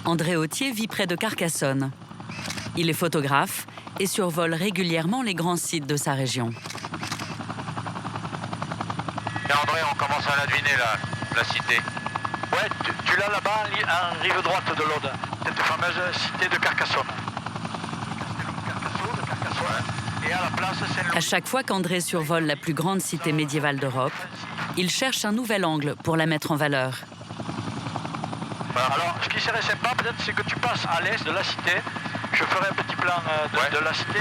André Autier vit près de Carcassonne. Il est photographe et survole régulièrement les grands sites de sa région. Et André, on commence à la deviner, la cité. Ouais, tu l'as là-bas en rive droite de l'Aude, cette fameuse cité de Carcassonne. Et à la place Saint-Louis. À chaque fois qu'André survole la plus grande cité médiévale d'Europe, il cherche un nouvel angle pour la mettre en valeur. Voilà. Alors, ce qui serait sympa, peut-être, c'est que tu passes à l'est de la cité. Je ferai un petit plan de la cité.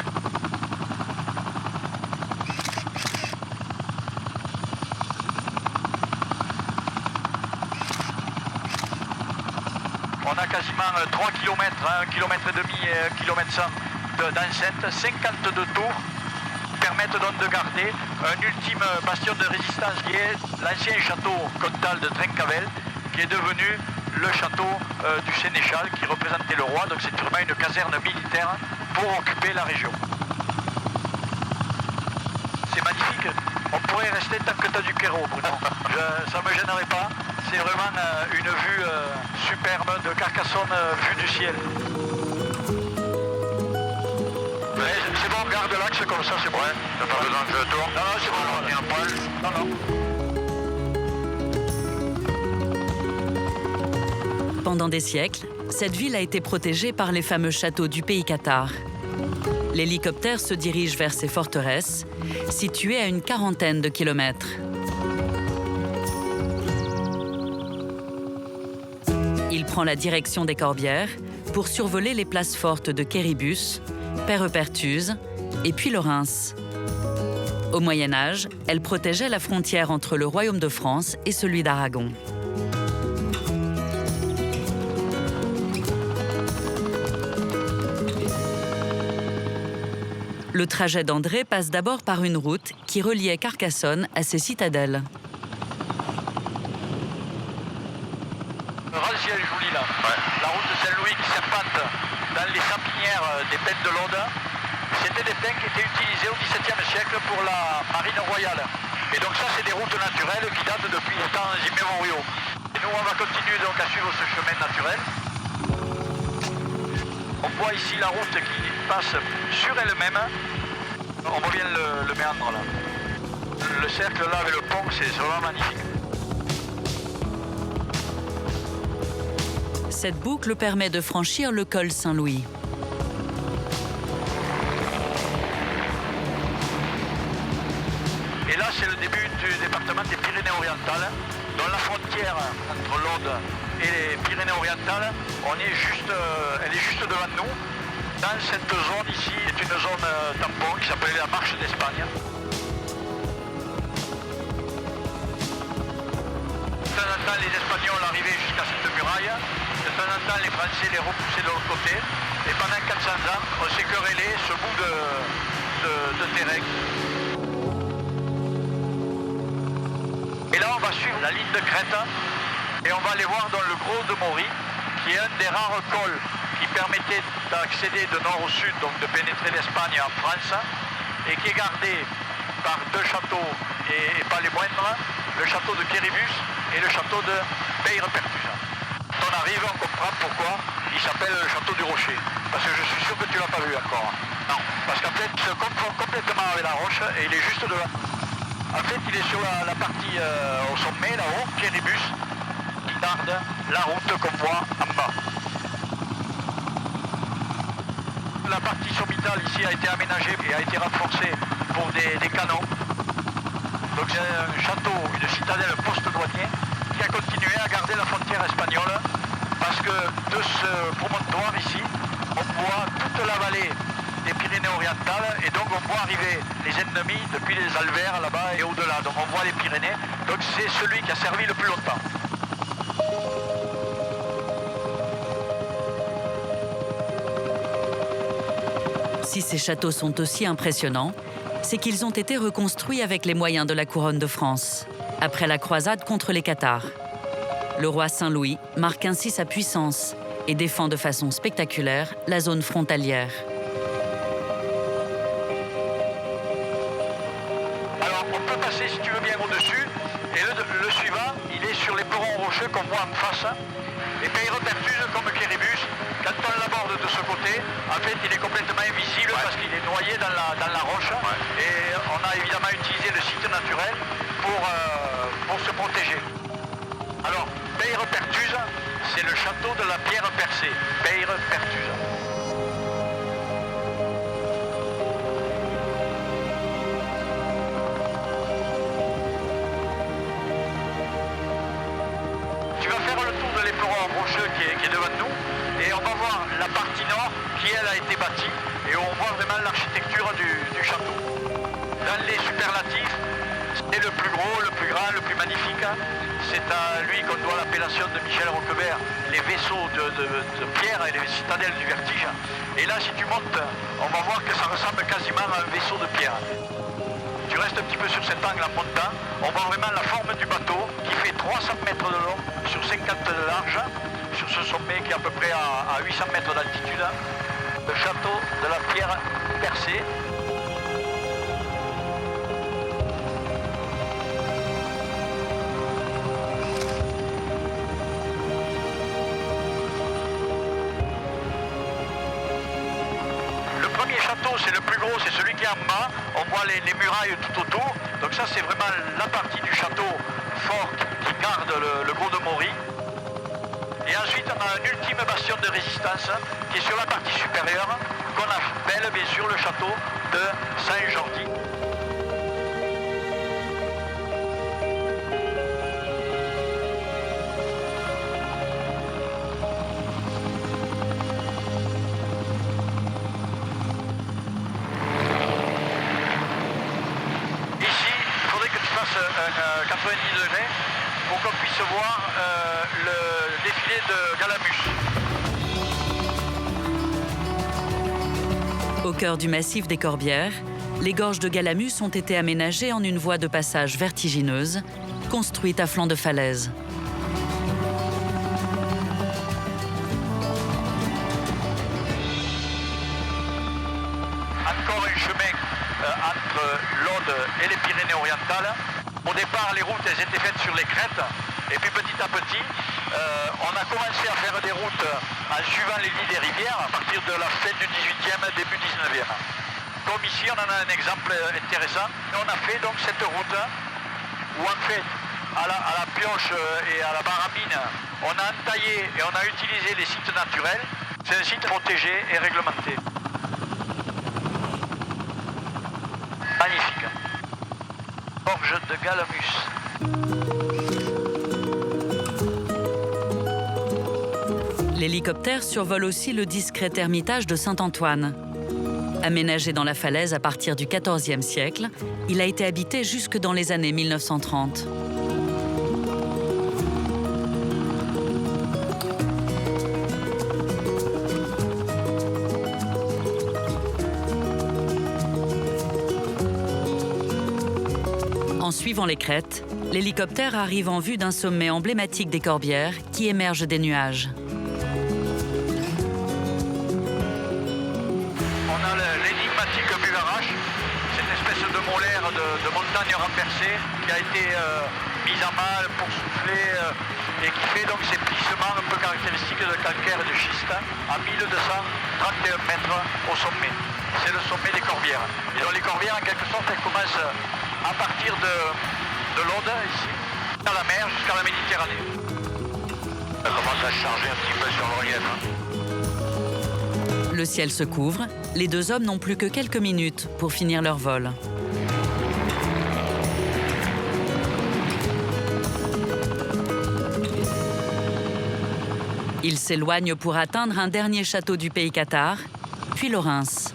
On a quasiment 3 km, 1,5 km et 1,1 km d'enceinte, 52 tours permettent donc de garder un ultime bastion de résistance qui est l'ancien château comtal de Trincavel, qui est devenu le château du Sénéchal qui représentait le roi. Donc c'est vraiment une caserne militaire pour occuper la région. C'est magnifique. On pourrait rester tant que tu as du Quéro, Bruno. Ça ne me gênerait pas. C'est vraiment une vue superbe de Carcassonne vue du ciel. C'est bon, garde l'axe comme ça, c'est bon. Ouais, t'as pas besoin que je tourne. Non, c'est bon. On est un poil. Non. Pendant des siècles, cette ville a été protégée par les fameux châteaux du pays cathare. L'hélicoptère se dirige vers ces forteresses, situées à une quarantaine de kilomètres. Il prend la direction des Corbières pour survoler les places fortes de Quéribus, Pérepertuse et puis Lorens. Au Moyen Âge, elle protégeait la frontière entre le royaume de France et celui d'Aragon. Le trajet d'André passe d'abord par une route qui reliait Carcassonne à ses citadelles. Regarde si elle est jolie là. Ouais. La route de Saint-Louis qui serpente dans les sapinières des pins de l'Aude. C'était des pins qui étaient utilisés au XVIIe siècle pour la marine royale. Et donc ça, c'est des routes naturelles qui datent depuis les temps immémoriaux. Et nous, on va continuer donc à suivre ce chemin naturel. On voit ici la route qui passe sur elle-même. On voit bien le méandre là. Le cercle là avec le pont, c'est vraiment magnifique. Cette boucle permet de franchir le col Saint-Louis. Et là, c'est le début du département des Pyrénées-Orientales, dont la frontière entre l'Aude et les Pyrénées-Orientales, elle est juste devant nous. Dans cette zone ici, est une zone tampon qui s'appelait la Marche d'Espagne. De temps en temps, les Espagnols arrivaient jusqu'à cette muraille. De temps en temps, les Français les repoussaient de l'autre côté. Et pendant 400 ans, on s'est querellé ce bout de terrain. Et là, on va suivre la ligne de crête et on va aller voir dans le Gros de Maury, qui est un des rares cols qui permettait d'accéder de nord au sud, donc de pénétrer l'Espagne en France, et qui est gardé par deux châteaux, et pas les moindres, le château de Quéribus et le château de Pérepertuse. Quand on arrive, on comprend pourquoi il s'appelle le château du Rocher, parce que je suis sûr que tu ne l'as pas vu encore. Non, parce qu'en fait, il se confond complètement avec la roche, et il est juste devant. En fait, il est sur la partie au sommet, là-haut, Quéribus, qui garde la route qu'on voit en bas. La partie sorbitale ici a été aménagée et a été renforcée pour des canons. Donc c'est un château, une citadelle post-douanier qui a continué à garder la frontière espagnole parce que de ce promontoire ici, on voit toute la vallée des Pyrénées-Orientales et donc on voit arriver les ennemis depuis les Alvers là-bas et au-delà. Donc on voit les Pyrénées. Donc c'est celui qui a servi le plus longtemps. Si ces châteaux sont aussi impressionnants, c'est qu'ils ont été reconstruits avec les moyens de la couronne de France, après la croisade contre les Cathares. Le roi Saint-Louis marque ainsi sa puissance et défend de façon spectaculaire la zone frontalière. Alors on peut passer si tu veux bien au-dessus, et le suivant, il est sur les perrons rocheux qu'on voit en face. Et Peyrepertuse, comme Quéribus, quand on l'aborde de ce côté, en fait, il est complètement invisible parce qu'il est noyé dans la roche. Et on a évidemment utilisé le site naturel pour se protéger. Alors, Peyrepertuse, c'est le château de la pierre percée. Peyrepertuse. Tu vas faire le tour de l'éperon rocheux qui est devant nous et on va voir la partie nord qui elle a été bâtie et on voit vraiment l'architecture du château. Dans les superlatifs, c'est le plus gros, le plus grand, le plus magnifique. C'est à lui qu'on doit l'appellation de Michel Roquebert, les vaisseaux de pierre et les citadelles du vertige. Et là, si tu montes, on va voir que ça ressemble quasiment à un vaisseau de pierre. Tu restes un petit peu sur cet angle en montant, on voit vraiment la forme du bateau qui fait 300 mètres de long sur 50 de large, sur ce sommet qui est à peu près à 800 mètres d'altitude. Le château de la pierre percée. Le premier château, c'est le plus gros, c'est celui qui est en bas. On voit les murailles tout autour. Donc ça, c'est vraiment la partie du château fort qui garde le Gros de Maury. Et ensuite, on a un ultime bastion de résistance qui est sur la partie supérieure, qu'on appelle bien sûr le château de Saint-Jordi. Ici, il faudrait que tu fasses 90 degrés pour qu'on puisse voir le défilé de Galamus. Au cœur du massif des Corbières, les gorges de Galamus ont été aménagées en une voie de passage vertigineuse, construite à flanc de falaise. Encore un chemin entre l'Aude et les Pyrénées-Orientales. Au départ, les routes elles étaient faites sur les crêtes. Et puis petit à petit, on a commencé à faire des routes en suivant les lits des rivières à partir de la fin du 18e, début 19e. Comme ici, on en a un exemple intéressant. On a fait donc cette route où en fait, à la pioche et à la baramine, on a entaillé et on a utilisé les sites naturels. C'est un site protégé et réglementé. Magnifique. Gorge de Galamus. L'hélicoptère survole aussi le discret ermitage de Saint-Antoine. Aménagé dans la falaise à partir du XIVe siècle, il a été habité jusque dans les années 1930. En suivant les crêtes, l'hélicoptère arrive en vue d'un sommet emblématique des Corbières qui émerge des nuages. On a l'énigmatique Buvarache, cette espèce de molaire de montagne renversée qui a été mise à mal, poursouflée et qui fait donc ces plissements un peu caractéristiques de calcaire et de schiste à 1231 mètres au sommet. C'est le sommet des Corbières. Et donc les Corbières, en quelque sorte, elles commencent à partir de l'Aude, ici, à la mer jusqu'à la Méditerranée. Ça commence à charger un petit peu sur l'Orienne. Le ciel se couvre, les deux hommes n'ont plus que quelques minutes pour finir leur vol. Ils s'éloignent pour atteindre un dernier château du pays cathare, puis Lorens.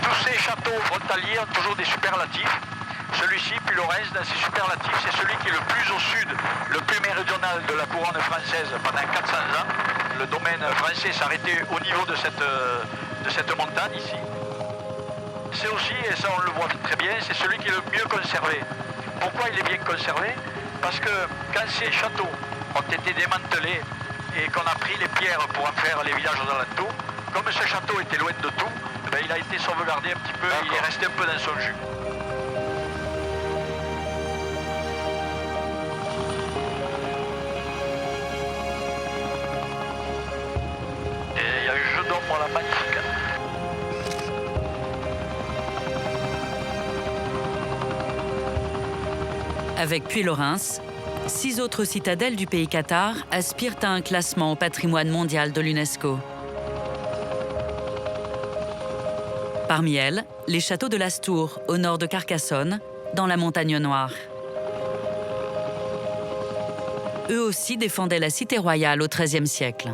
Tous ces châteaux frontaliers ont toujours des superlatifs. Celui-ci, puis Lorens, dans ses superlatifs, c'est celui qui est le plus au sud, le plus méridional de la couronne française pendant 400 ans. Le domaine français s'arrêtait au niveau de cette montagne ici. C'est aussi, et ça on le voit très bien, c'est celui qui est le mieux conservé. Pourquoi il est bien conservé? Parce que quand ces châteaux ont été démantelés et qu'on a pris les pierres pour en faire les villages alentours, comme ce château était loin de tout, ben, il a été sauvegardé un petit peu, il est resté un peu dans son jus. Avec Puylaurens, 6 autres citadelles du pays cathare aspirent à un classement au patrimoine mondial de l'UNESCO. Parmi elles, les châteaux de l'Astour, au nord de Carcassonne, dans la Montagne Noire. Eux aussi défendaient la cité royale au XIIIe siècle.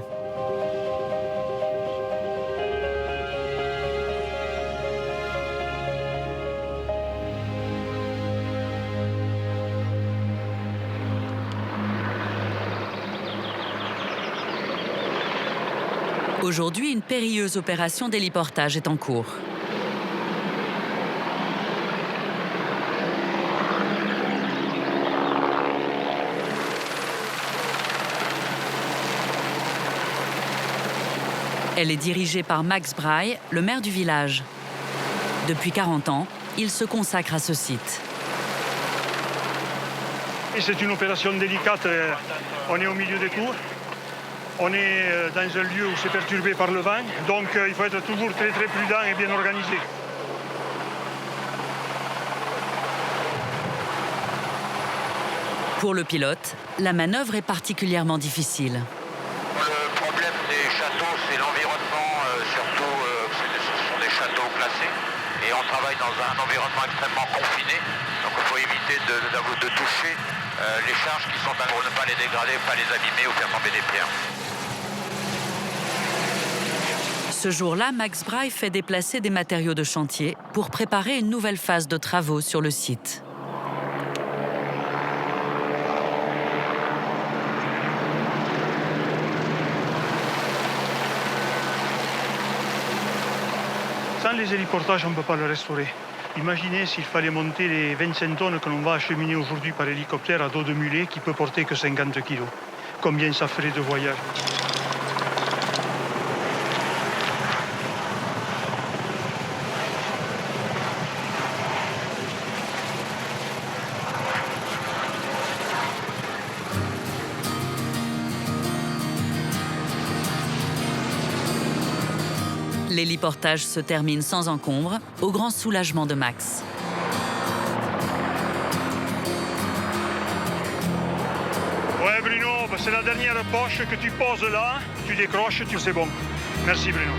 Aujourd'hui, une périlleuse opération d'héliportage est en cours. Elle est dirigée par Max Braille, le maire du village. Depuis 40 ans, il se consacre à ce site. C'est une opération délicate. On est au milieu des cours. On est dans un lieu où c'est perturbé par le vent. Donc il faut être toujours très prudent et bien organisé. Pour le pilote, la manœuvre est particulièrement difficile. Le problème des châteaux, c'est l'environnement, surtout ce sont des châteaux classés. Et on travaille dans un environnement extrêmement confiné. Donc il faut éviter de toucher les charges qui sont pour ne pas les dégrader, pas les abîmer ou faire tomber des pierres. Ce jour-là, Max Braille fait déplacer des matériaux de chantier pour préparer une nouvelle phase de travaux sur le site. Sans les héliportages, on ne peut pas le restaurer. Imaginez s'il fallait monter les 25 tonnes que l'on va acheminer aujourd'hui par hélicoptère à dos de mulet qui peut porter que 50 kilos. Combien ça ferait de voyage? L'héliportage se termine sans encombre, au grand soulagement de Max. Ouais Bruno, c'est la dernière poche que tu poses là, tu décroches, c'est bon. Merci Bruno.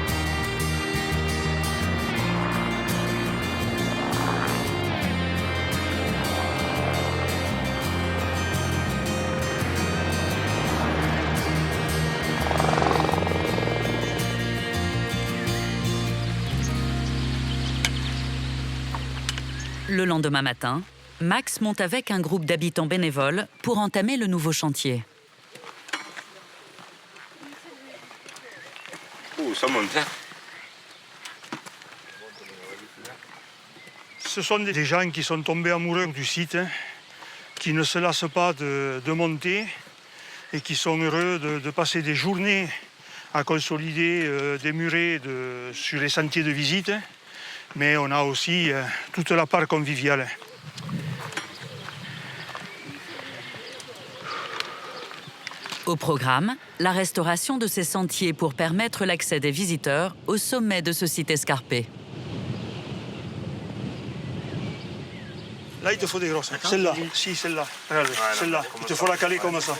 Le lendemain matin, Max monte avec un groupe d'habitants bénévoles pour entamer le nouveau chantier. Oh, ça monte, hein. Ce sont des gens qui sont tombés amoureux du site, hein, qui ne se lassent pas de monter et qui sont heureux de passer des journées à consolider des murets sur les sentiers de visite. Mais on a aussi toute la part conviviale. Au programme, la restauration de ces sentiers pour permettre l'accès des visiteurs au sommet de ce site escarpé. Là, il te faut des grosses. Celle-là, si, celle-là. Regarde, celle-là. Il te faut la caler comme ça.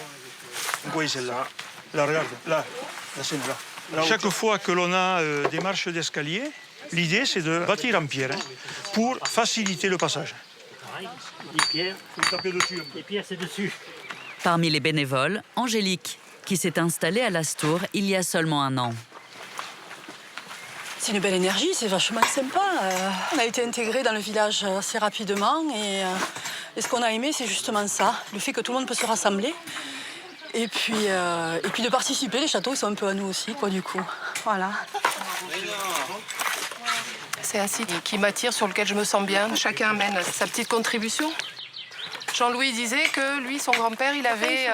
Oui, celle-là. Là, regarde, là, celle-là. Chaque fois que l'on a des marches d'escalier, l'idée, c'est de bâtir en pierre pour faciliter le passage. Les pierres, c'est dessus. Parmi les bénévoles, Angélique, qui s'est installée à l'Astour il y a seulement 1 an. C'est une belle énergie, c'est vachement sympa. On a été intégrés dans le village assez rapidement et ce qu'on a aimé, c'est justement ça, le fait que tout le monde peut se rassembler. Et puis de participer, les châteaux, ils sont un peu à nous aussi, quoi, du coup. Voilà. C'est un site qui m'attire, sur lequel je me sens bien. Chacun amène sa petite contribution. Jean-Louis disait que lui, son grand-père, il avait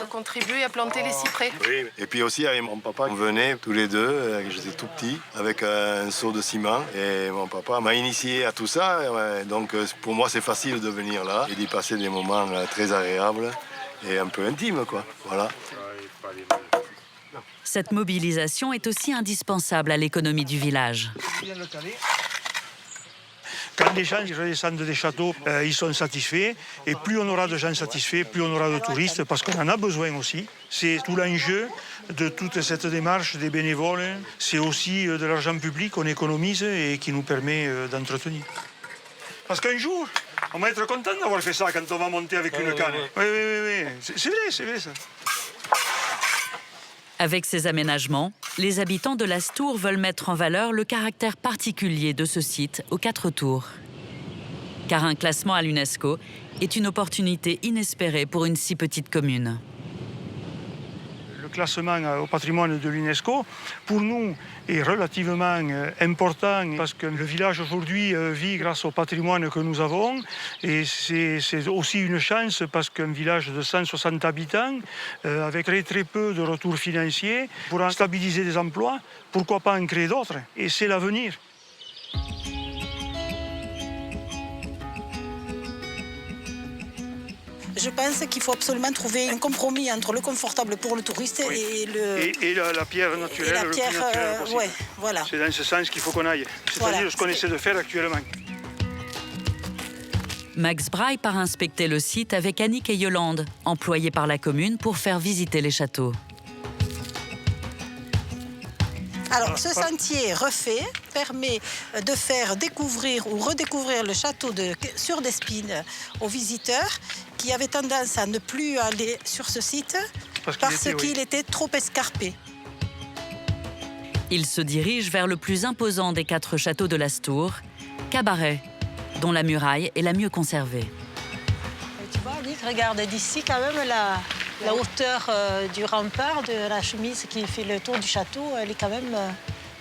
contribué à planter les cyprès. Oui, et puis aussi avec mon papa, on venait tous les deux, j'étais tout petit, avec un seau de ciment. Et mon papa m'a initié à tout ça. Donc pour moi, c'est facile de venir là et d'y passer des moments très agréables et un peu intimes, quoi. Voilà. Cette mobilisation est aussi indispensable à l'économie du village. Quand les gens redescendent des châteaux, ils sont satisfaits. Et plus on aura de gens satisfaits, plus on aura de touristes, parce qu'on en a besoin aussi. C'est tout l'enjeu de toute cette démarche des bénévoles. C'est aussi de l'argent public qu'on économise et qui nous permet d'entretenir. Parce qu'un jour, on va être content d'avoir fait ça quand on va monter avec une canne. Oui. C'est vrai ça. Avec ces aménagements, les habitants de l'Astour veulent mettre en valeur le caractère particulier de ce site aux 4 tours. Car un classement à l'UNESCO est une opportunité inespérée pour une si petite commune. Le classement au patrimoine de l'UNESCO, pour nous, est relativement important parce que le village aujourd'hui vit grâce au patrimoine que nous avons. Et c'est aussi une chance parce qu'un village de 160 habitants, avec très peu de retours financiers, pour stabiliser des emplois, pourquoi pas en créer d'autres? Et c'est l'avenir. Je pense qu'il faut absolument trouver un compromis entre le confortable pour le touriste et la pierre naturelle. Et la pierre, ouais, voilà. C'est dans ce sens qu'il faut qu'on aille. C'est-à-dire ce qu'on essaie de faire actuellement. Max Braille part inspecter le site avec Annick et Yolande, employés par la commune pour faire visiter les châteaux. Alors, ce sentier refait permet de faire découvrir ou redécouvrir le château de Surdespines aux visiteurs qui avaient tendance à ne plus aller sur ce site parce qu'il était trop escarpé. Il se dirige vers le plus imposant des 4 châteaux de l'Astour, Cabaret, dont la muraille est la mieux conservée. Et tu vois, Nick, regarde d'ici quand même la hauteur du rempart de la chemise qui fait le tour du château, elle est quand même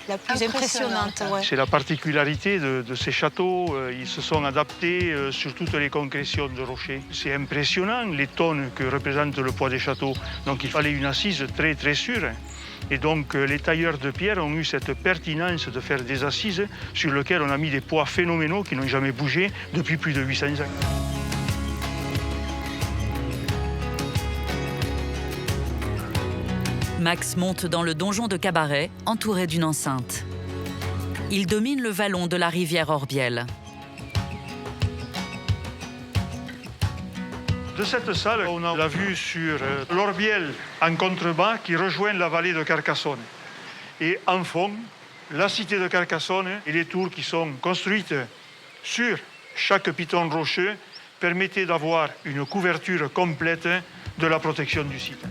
la plus impressionnante. Ouais. C'est la particularité de ces châteaux. Ils se sont adaptés sur toutes les concrétions de rochers. C'est impressionnant les tonnes que représente le poids des châteaux. Donc il fallait une assise très sûre. Et donc les tailleurs de pierre ont eu cette pertinence de faire des assises sur lesquelles on a mis des poids phénoménaux qui n'ont jamais bougé depuis plus de 800 ans. Max monte dans le donjon de Cabaret, entouré d'une enceinte. Il domine le vallon de la rivière Orbiel. De cette salle, on a la vue sur l'Orbiel en contrebas qui rejoint la vallée de Carcassonne. Et en fond, la cité de Carcassonne et les tours qui sont construites sur chaque piton rocheux permettaient d'avoir une couverture complète de la protection du site.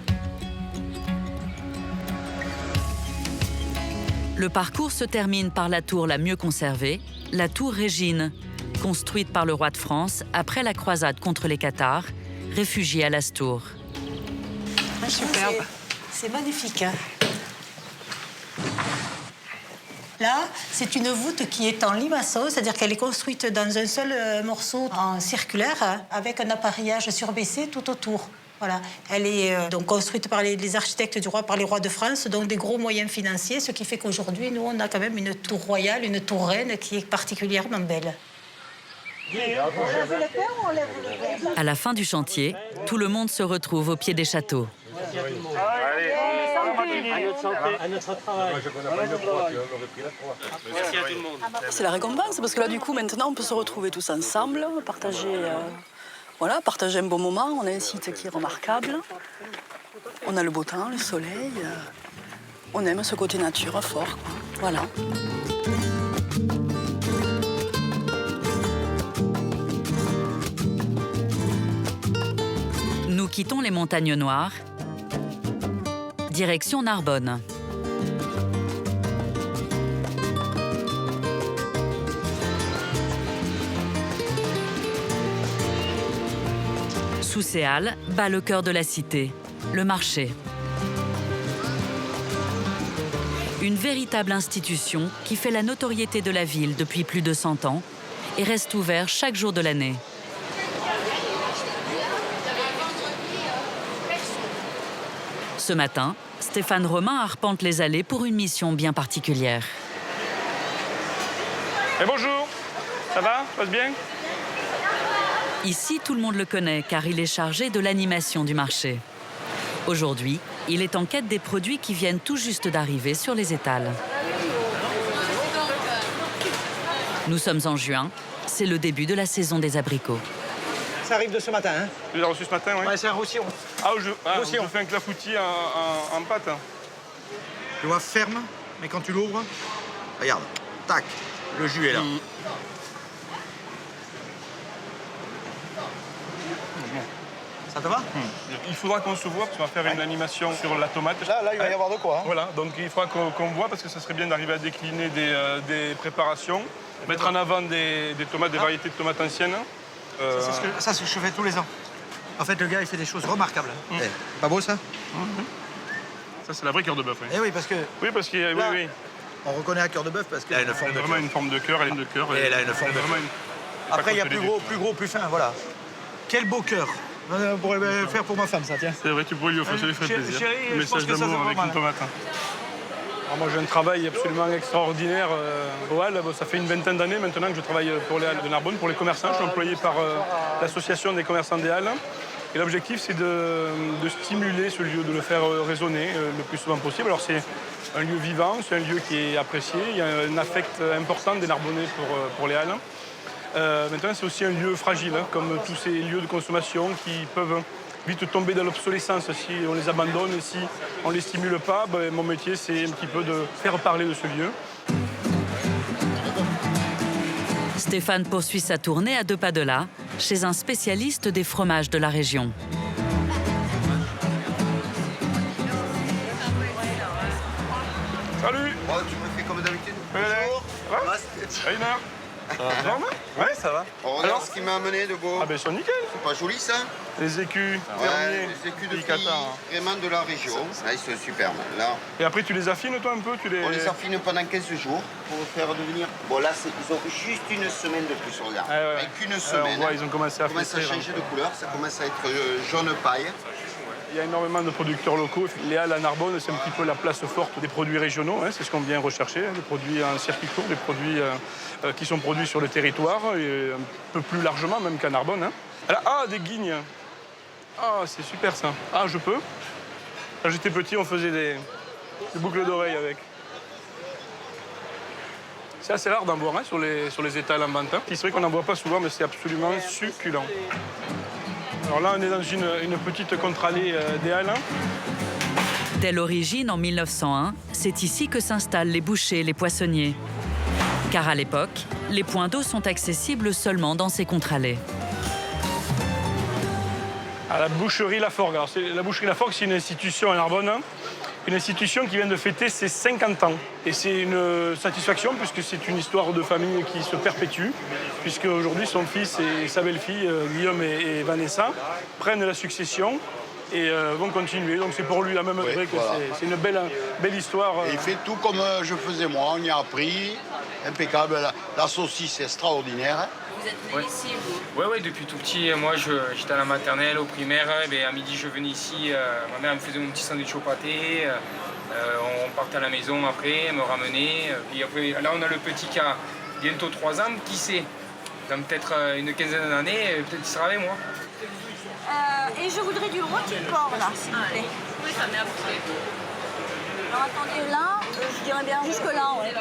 Le parcours se termine par la tour la mieux conservée, la tour Régine, construite par le roi de France après la croisade contre les Cathares, réfugiés à l'Astour. Superbe. C'est magnifique. Hein. Là, c'est une voûte qui est en limaçon, c'est-à-dire qu'elle est construite dans un seul morceau en circulaire avec un appareillage surbaissé tout autour. Voilà. Elle est donc construite par les architectes du roi, par les rois de France, donc des gros moyens financiers, ce qui fait qu'aujourd'hui, nous, on a quand même une tour royale, une tour reine qui est particulièrement belle. À la fin du chantier, tout le monde se retrouve au pied des châteaux. C'est la récompense, parce que là, du coup, maintenant, on peut se retrouver tous ensemble, partager un bon moment. On a un site qui est remarquable. On a le beau temps, le soleil. On aime ce côté nature fort, quoi. Voilà. Nous quittons les montagnes noires. Direction Narbonne. Sous ces halles bat le cœur de la cité, le marché. Une véritable institution qui fait la notoriété de la ville depuis plus de 100 ans et reste ouvert chaque jour de l'année. Ce matin, Stéphane Romain arpente les allées pour une mission bien particulière. Et bonjour, ça va? Passe bien? Ici, tout le monde le connaît car il est chargé de l'animation du marché. Aujourd'hui, il est en quête des produits qui viennent tout juste d'arriver sur les étals. Nous sommes en juin c'est le début de la saison des abricots. Ça arrive de ce matin, hein? Tu l'as reçu ce matin, oui? Ouais, c'est un roussillon. Je fais un clafoutis en pâte. Tu vois, ferme, mais quand tu l'ouvres, regarde, tac, le jus est là. Ça te va? Il faudra qu'on se voit parce qu'on va faire une animation sur la tomate. Là, il va y avoir de quoi. Hein. Voilà, donc il faudra qu'on voit parce que ça serait bien d'arriver à décliner des préparations, mettre en avant des tomates, des variétés de tomates anciennes. Ça, c'est ce que je fais tous les ans. En fait, le gars, il fait des choses remarquables. Pas beau, ça? Ça, c'est la vraie cœur de bœuf, oui. Eh oui, parce que... Oui, parce que... Là, oui. On reconnaît un cœur de bœuf parce qu'elle a une forme de cœur. Vraiment une forme de cœur, elle a une cœur. Et elle a une forme de cœur. Après, il y a plus gros, plus fin, voilà. Quel beau cœur. On pourrait le faire pour ma femme, ça, tiens. C'est vrai, tu pourrais lui offrir, ça lui ferait plaisir. Chérie, je pense que ça d'amour avec une tomate. Alors moi, j'ai un travail absolument extraordinaire au Halles. Ça fait une vingtaine d'années maintenant que je travaille pour les Halles de Narbonne, pour les commerçants. Je suis employé par l'association des commerçants des Halles. Et l'objectif, c'est de stimuler ce lieu, de le faire résonner le plus souvent possible. Alors c'est un lieu vivant, c'est un lieu qui est apprécié. Il y a un affect important des Narbonnais pour les Halles. Maintenant, c'est aussi un lieu fragile, hein, comme tous ces lieux de consommation qui peuvent vite tomber dans l'obsolescence si on les abandonne, si on ne les stimule pas. Mon métier, c'est un petit peu de faire parler de ce lieu. Stéphane poursuit sa tournée à 2 pas de là, chez un spécialiste des fromages de la région. Salut! Tu me fais comme d'habitude? Bonjour! Rainer! Ouais, ça va. On regarde ce qu'il m'a amené de beau. Ah ben ils sont nickel. C'est pas joli ça? Les écus, ouais, les écus de filles, vraiment de la région. Là, ils sont superbes. Là. Et après, tu les affines toi un peu? On les affine pendant 15 jours pour faire devenir... Bon là, ils ont juste une semaine de plus, regarde. Ah, ouais. Avec une semaine. On voit, ils ont commencé à changer de couleur, ça commence à être jaune paille. Il y a énormément de producteurs locaux. Les Halles à Narbonne, c'est un petit peu la place forte des produits régionaux. Hein, c'est ce qu'on vient rechercher, des produits en circuit court, des produits qui sont produits sur le territoire, et un peu plus largement même qu'à Narbonne. Hein. Alors, des guignes. Ah, c'est super ça. Ah, je peux. Quand j'étais petit, on faisait des boucles d'oreilles avec. C'est assez rare d'en voir hein, sur les étals en vente. Hein. C'est vrai qu'on n'en voit pas souvent, mais c'est absolument succulent. Alors là, on est dans une petite contre-allée des Halles. Dès l'origine, en 1901, c'est ici que s'installent les bouchers et les poissonniers. Car à l'époque, les points d'eau sont accessibles seulement dans ces contre-allées. À la boucherie Laforgue. Alors, la boucherie Laforgue, c'est une institution à Narbonne, hein, une institution qui vient de fêter ses 50 ans. Et c'est une satisfaction puisque c'est une histoire de famille qui se perpétue, puisque aujourd'hui son fils et sa belle-fille, Guillaume et Vanessa, prennent la succession et vont continuer. Donc c'est pour lui la même durée que voilà. C'est une belle histoire. Et il fait tout comme je faisais moi, on y a appris, impeccable, la saucisse est extraordinaire. Vous êtes venu ici, vous? Oui, depuis tout petit. Moi, j'étais à la maternelle, au primaire. Et à midi, je venais ici. Ma mère me faisait mon petit sandwich au pâté. On partait à la maison après, elle me ramenait. Puis après, là, on a le petit qui a bientôt 3 ans. Qui sait? Dans peut-être une quinzaine d'années, peut-être qu'il sera avec moi. Et je voudrais du rôti de porc, là, s'il vous plaît. Oui, ça m'est apporté. Alors attendez, là, je dirais bien jusque-là, ouais.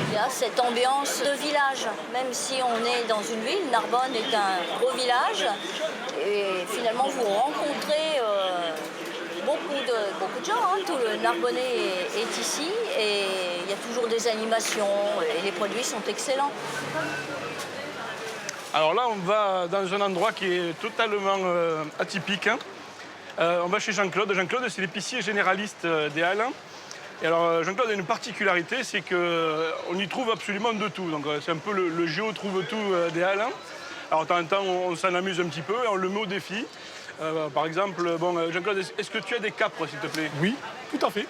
Il y a cette ambiance de village, même si on est dans une ville, Narbonne est un gros village, et finalement vous rencontrez beaucoup de gens, hein. Tout le Narbonnais est ici, et il y a toujours des animations, et les produits sont excellents. Alors là, on va dans un endroit qui est totalement atypique, hein. On va chez Jean-Claude. Jean-Claude, c'est l'épicier généraliste des Halles. Et alors, Jean-Claude a une particularité, c'est qu'on y trouve absolument de tout. Donc, c'est un peu le géo trouve-tout des Halles. Alors, de temps en temps, on s'en amuse un petit peu et on le met au défi. Par exemple, Jean-Claude, est-ce que tu as des capres, s'il te plaît? Oui, tout à fait.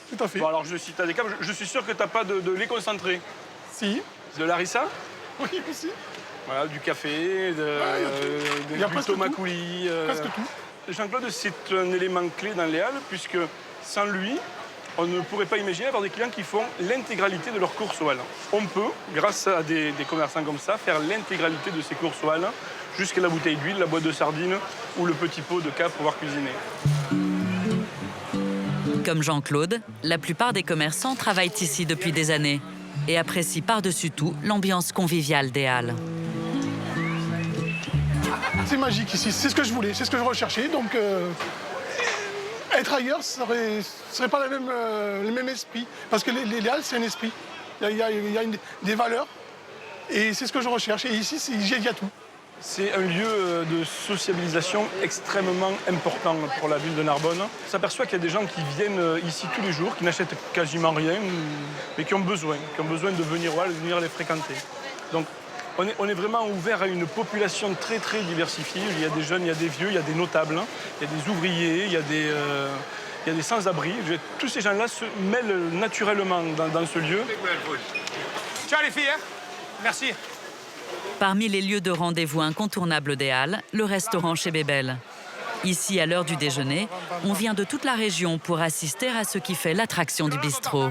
Tout à fait. Bon, alors, si tu as des capres, je suis sûr que tu n'as pas de lait concentré. Si. De l'harissa? Oui, aussi. Voilà, du café, du Thomas coulis. Presque tout. Jean-Claude, c'est un élément clé dans les Halles, puisque sans lui, on ne pourrait pas imaginer avoir des clients qui font l'intégralité de leurs courses aux Halles. On peut, grâce à des commerçants comme ça, faire l'intégralité de ces courses aux Halles, jusqu'à la bouteille d'huile, la boîte de sardines ou le petit pot de cap pour pouvoir cuisiner. Comme Jean-Claude, la plupart des commerçants travaillent ici depuis des années. et apprécie par-dessus tout l'ambiance conviviale des Halles. C'est magique ici, c'est ce que je voulais, c'est ce que je recherchais. Donc être ailleurs, ce serait pas le même esprit. Parce que les Halles, c'est un esprit. Il y a des valeurs. Et c'est ce que je recherche. Et ici, il y a tout. C'est un lieu de sociabilisation extrêmement important pour la ville de Narbonne. On s'aperçoit qu'il y a des gens qui viennent ici tous les jours, qui n'achètent quasiment rien, mais qui ont besoin de venir aux Halles, de venir les fréquenter. Donc on est vraiment ouvert à une population très très diversifiée. Il y a des jeunes, il y a des vieux, il y a des notables, il y a des ouvriers, il y a des sans-abri. Tous ces gens-là se mêlent naturellement dans ce lieu. Ciao les filles, hein. Merci. Parmi les lieux de rendez-vous incontournables des Halles, le restaurant chez Bébel. Ici, à l'heure du déjeuner, on vient de toute la région pour assister à ce qui fait l'attraction du bistrot.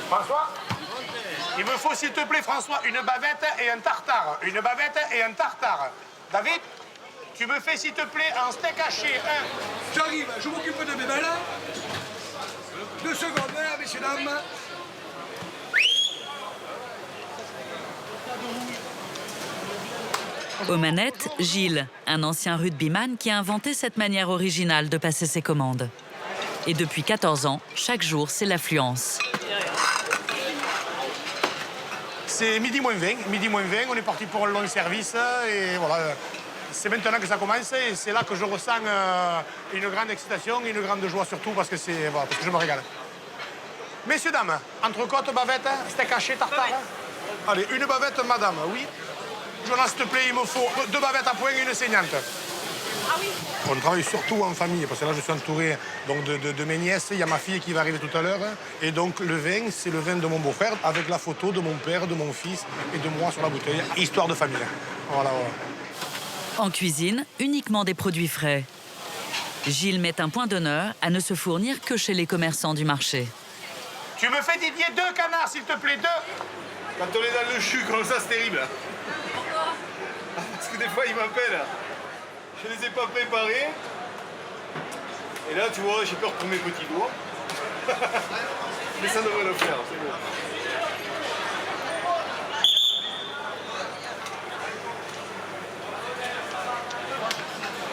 François, il me faut, s'il te plaît, François, une bavette et un tartare. Une bavette et un tartare. David, tu me fais, s'il te plaît, un steak haché. J'arrive, je m'occupe de Bébel. 2 secondes, hein, messieurs, dames. Aux manettes, Gilles, un ancien rugbyman qui a inventé cette manière originale de passer ses commandes. Et depuis 14 ans, chaque jour, c'est l'affluence. C'est midi moins 20. Midi moins 20, on est parti pour un long service. Et voilà, c'est maintenant que ça commence. Et c'est là que je ressens une grande excitation et une grande joie surtout parce que je me régale. Messieurs, dames, entrecôte, bavette, steak haché, tartare. Allez, une bavette, madame, oui. Jonas, s'il te plaît, il me faut 2 bavettes à point et une saignante. Ah oui. On travaille surtout en famille, parce que là, je suis entouré donc, de mes nièces. Il y a ma fille qui va arriver tout à l'heure. Et donc, le vin, c'est le vin de mon beau-frère, avec la photo de mon père, de mon fils et de moi sur la bouteille. Histoire de famille. Voilà. En cuisine, uniquement des produits frais. Gilles met un point d'honneur à ne se fournir que chez les commerçants du marché. Tu me fais, Didier, 2 canards, s'il te plaît, 2. Quand on est dans le jus comme ça, c'est terrible. Pourquoi? Parce que des fois, ils m'appellent. Je les ai pas préparés. Et là, tu vois, j'ai peur pour mes petits doigts. Mais ça devrait le faire, c'est bon.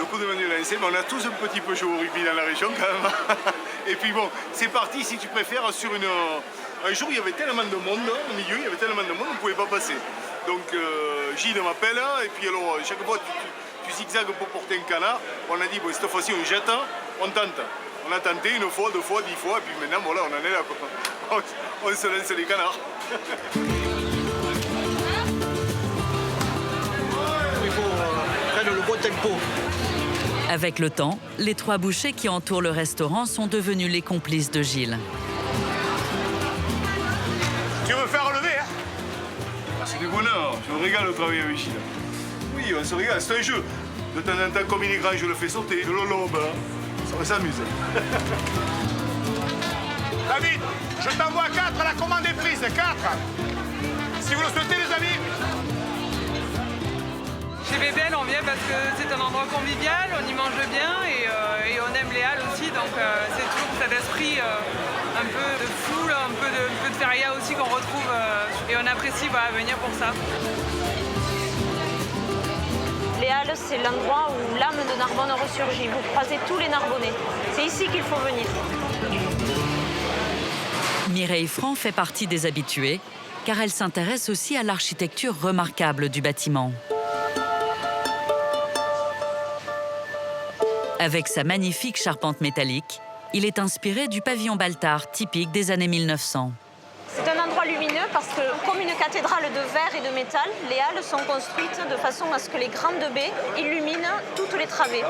Le coup de Manuel Ancel, on a tous un petit peu joué au rugby dans la région quand même. Et puis bon, c'est parti, si tu préfères, sur une... Un jour, il y avait tellement de monde, au milieu, il y avait tellement de monde, on ne pouvait pas passer. Donc Gilles m'appelle, et puis alors, chaque fois, tu zigzagues pour porter un canard. On a dit, bon, cette fois-ci, on jette, on tente. On a tenté 1 fois, 2 fois, 10 fois, et puis maintenant, voilà, on en est là. On se lance les canards. Il faut prendre le bon tempo. Avec le temps, les 3 bouchers qui entourent le restaurant sont devenus les complices de Gilles. Tu veux me faire relever, hein? C'est du bonheur, je me régale au travail avec Gilles. Oui, on se régale, c'est un jeu. De temps en temps, comme il est grand, je le fais sauter, je le lobe, ça s'amuse. David, je t'envoie 4, la commande est prise, 4. Si vous le souhaitez, les amis. Chez Bébel, on vient parce que c'est un endroit convivial, on y mange bien et on aime les Halles aussi, donc c'est toujours cet esprit un peu de foule, un peu de feria aussi qu'on retrouve et on apprécie venir pour ça. Les Halles, c'est l'endroit où l'âme de Narbonne ressurgit. Vous croisez tous les Narbonnais. C'est ici qu'il faut venir. Mireille Franc fait partie des habitués, car elle s'intéresse aussi à l'architecture remarquable du bâtiment. Avec sa magnifique charpente métallique, il est inspiré du pavillon Baltard, typique des années 1900. C'est un endroit lumineux parce que, comme une cathédrale de verre et de métal, les halles sont construites de façon à ce que les grandes baies illuminent toutes les travées.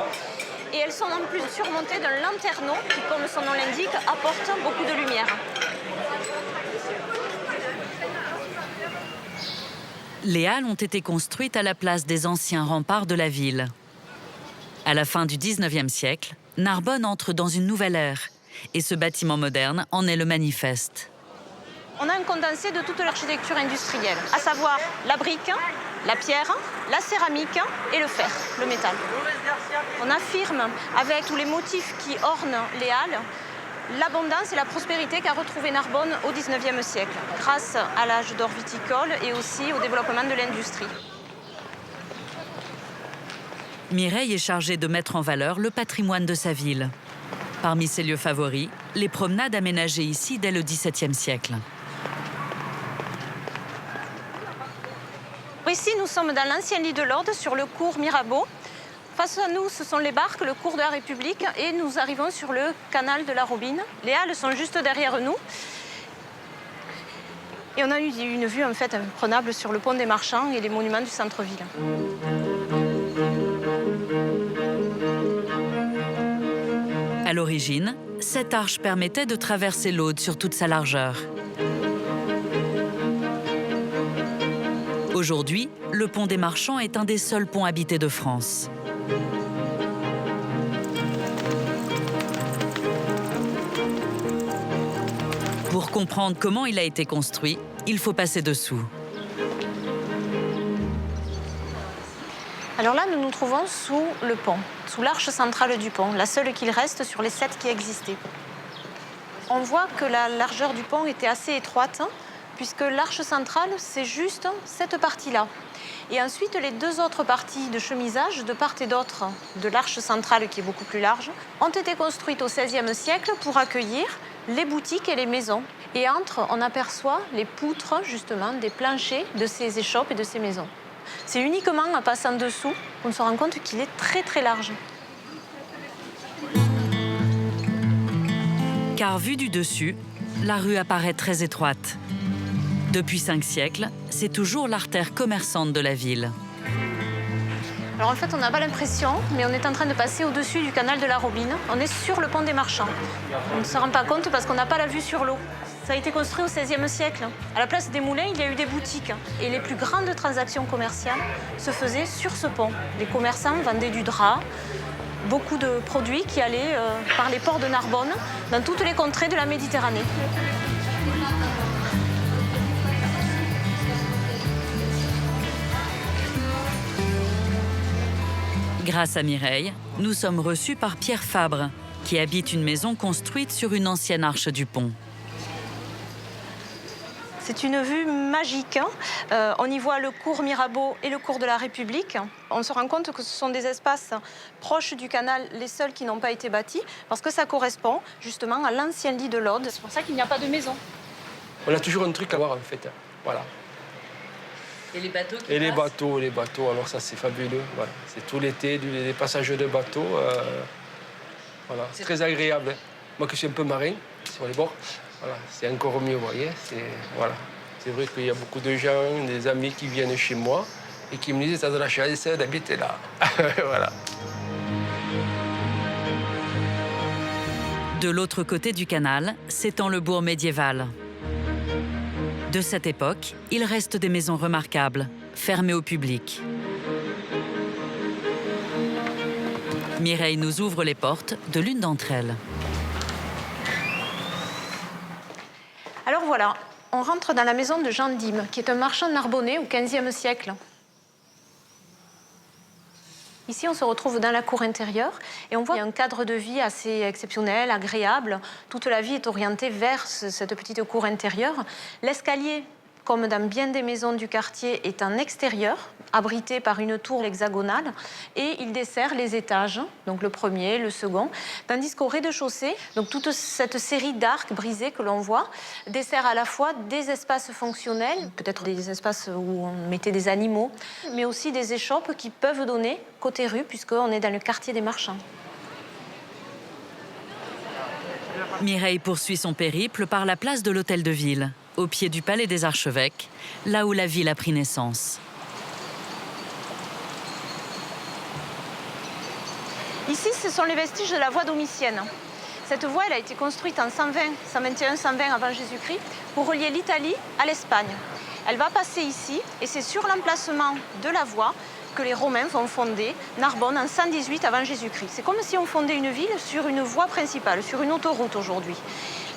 Et elles sont en plus surmontées d'un lanterneau qui, comme son nom l'indique, apporte beaucoup de lumière. Les halles ont été construites à la place des anciens remparts de la ville. À la fin du 19e siècle, Narbonne entre dans une nouvelle ère. Et ce bâtiment moderne en est le manifeste. On a un condensé de toute l'architecture industrielle, à savoir la brique, la pierre, la céramique et le fer, le métal. On affirme, avec tous les motifs qui ornent les halles, l'abondance et la prospérité qu'a retrouvée Narbonne au XIXe siècle, grâce à l'âge d'or viticole et aussi au développement de l'industrie. Mireille est chargée de mettre en valeur le patrimoine de sa ville. Parmi ses lieux favoris, les promenades aménagées ici dès le XVIIe siècle. Ici, nous sommes dans l'ancien lit de l'Aude, sur le cours Mirabeau. Face à nous, ce sont les barques, le cours de la République, et nous arrivons sur le canal de la Robine. Les halles sont juste derrière nous. Et on a eu une vue en fait imprenable sur le pont des Marchands et les monuments du centre-ville. À l'origine, cette arche permettait de traverser l'Aude sur toute sa largeur. Aujourd'hui, le pont des Marchands est un des seuls ponts habités de France. Pour comprendre comment il a été construit, il faut passer dessous. Alors là, nous nous trouvons sous le pont, sous l'arche centrale du pont, la seule qu'il reste sur les 7 qui existaient. On voit que la largeur du pont était assez étroite, puisque l'arche centrale, c'est juste cette partie-là. Et ensuite, les 2 autres parties de chemisage, de part et d'autre de l'arche centrale, qui est beaucoup plus large, ont été construites au XVIe siècle pour accueillir les boutiques et les maisons. Et entre, on aperçoit les poutres, justement, des planchers de ces échoppes et de ces maisons. C'est uniquement en passant dessous qu'on se rend compte qu'il est très très large. Car vu du dessus, la rue apparaît très étroite. Depuis 5 siècles, c'est toujours l'artère commerçante de la ville. Alors en fait, on n'a pas l'impression, mais on est en train de passer au-dessus du canal de la Robine. On est sur le pont des Marchands. On ne se rend pas compte parce qu'on n'a pas la vue sur l'eau. Ça a été construit au XVIe siècle. À la place des moulins, il y a eu des boutiques. Et les plus grandes transactions commerciales se faisaient sur ce pont. Les commerçants vendaient du drap, beaucoup de produits qui allaient par les ports de Narbonne, dans toutes les contrées de la Méditerranée. Grâce à Mireille, nous sommes reçus par Pierre Fabre, qui habite une maison construite sur une ancienne arche du pont. C'est une vue magique. On y voit le cours Mirabeau et le cours de la République. On se rend compte que ce sont des espaces proches du canal, les seuls qui n'ont pas été bâtis, parce que ça correspond justement à l'ancien lit de l'Aude. C'est pour ça qu'il n'y a pas de maison. On a toujours un truc à voir en fait. Voilà. Et les bateaux qui Et les bateaux, alors ça c'est fabuleux. Voilà. C'est tout l'été, des passages de bateaux. Voilà. C'est très agréable. Moi qui suis un peu marin, sur les bords, voilà. C'est encore mieux, vous voyez. Voilà. C'est vrai qu'il y a beaucoup de gens, des amis qui viennent chez moi et qui me disent « t'as de la chance d'habiter là ». Voilà. De l'autre côté du canal s'étend le bourg médiéval. De cette époque, il reste des maisons remarquables, fermées au public. Mireille nous ouvre les portes de l'une d'entre elles. Alors voilà, on rentre dans la maison de Jean Dime, qui est un marchand narbonnais au XVe siècle. Ici, on se retrouve dans la cour intérieure et on voit un cadre de vie assez exceptionnel, agréable. Toute la vie est orientée vers cette petite cour intérieure. L'escalier, comme dans bien des maisons du quartier, est en extérieur, abrité par une tour hexagonale, et il dessert les étages, donc le premier, le second, tandis qu'au rez-de-chaussée, donc toute cette série d'arcs brisés que l'on voit, dessert à la fois des espaces fonctionnels, peut-être des espaces où on mettait des animaux, mais aussi des échoppes qui peuvent donner côté rue, puisqu'on est dans le quartier des marchands. Mireille poursuit son périple par la place de l'Hôtel de Ville, au pied du Palais des Archevêques, là où la ville a pris naissance. Ici, ce sont les vestiges de la voie domitienne. Cette voie, elle a été construite en 121-120 avant Jésus-Christ pour relier l'Italie à l'Espagne. Elle va passer ici, et c'est sur l'emplacement de la voie que les Romains vont fonder Narbonne en 118 avant Jésus-Christ. C'est comme si on fondait une ville sur une voie principale, sur une autoroute aujourd'hui.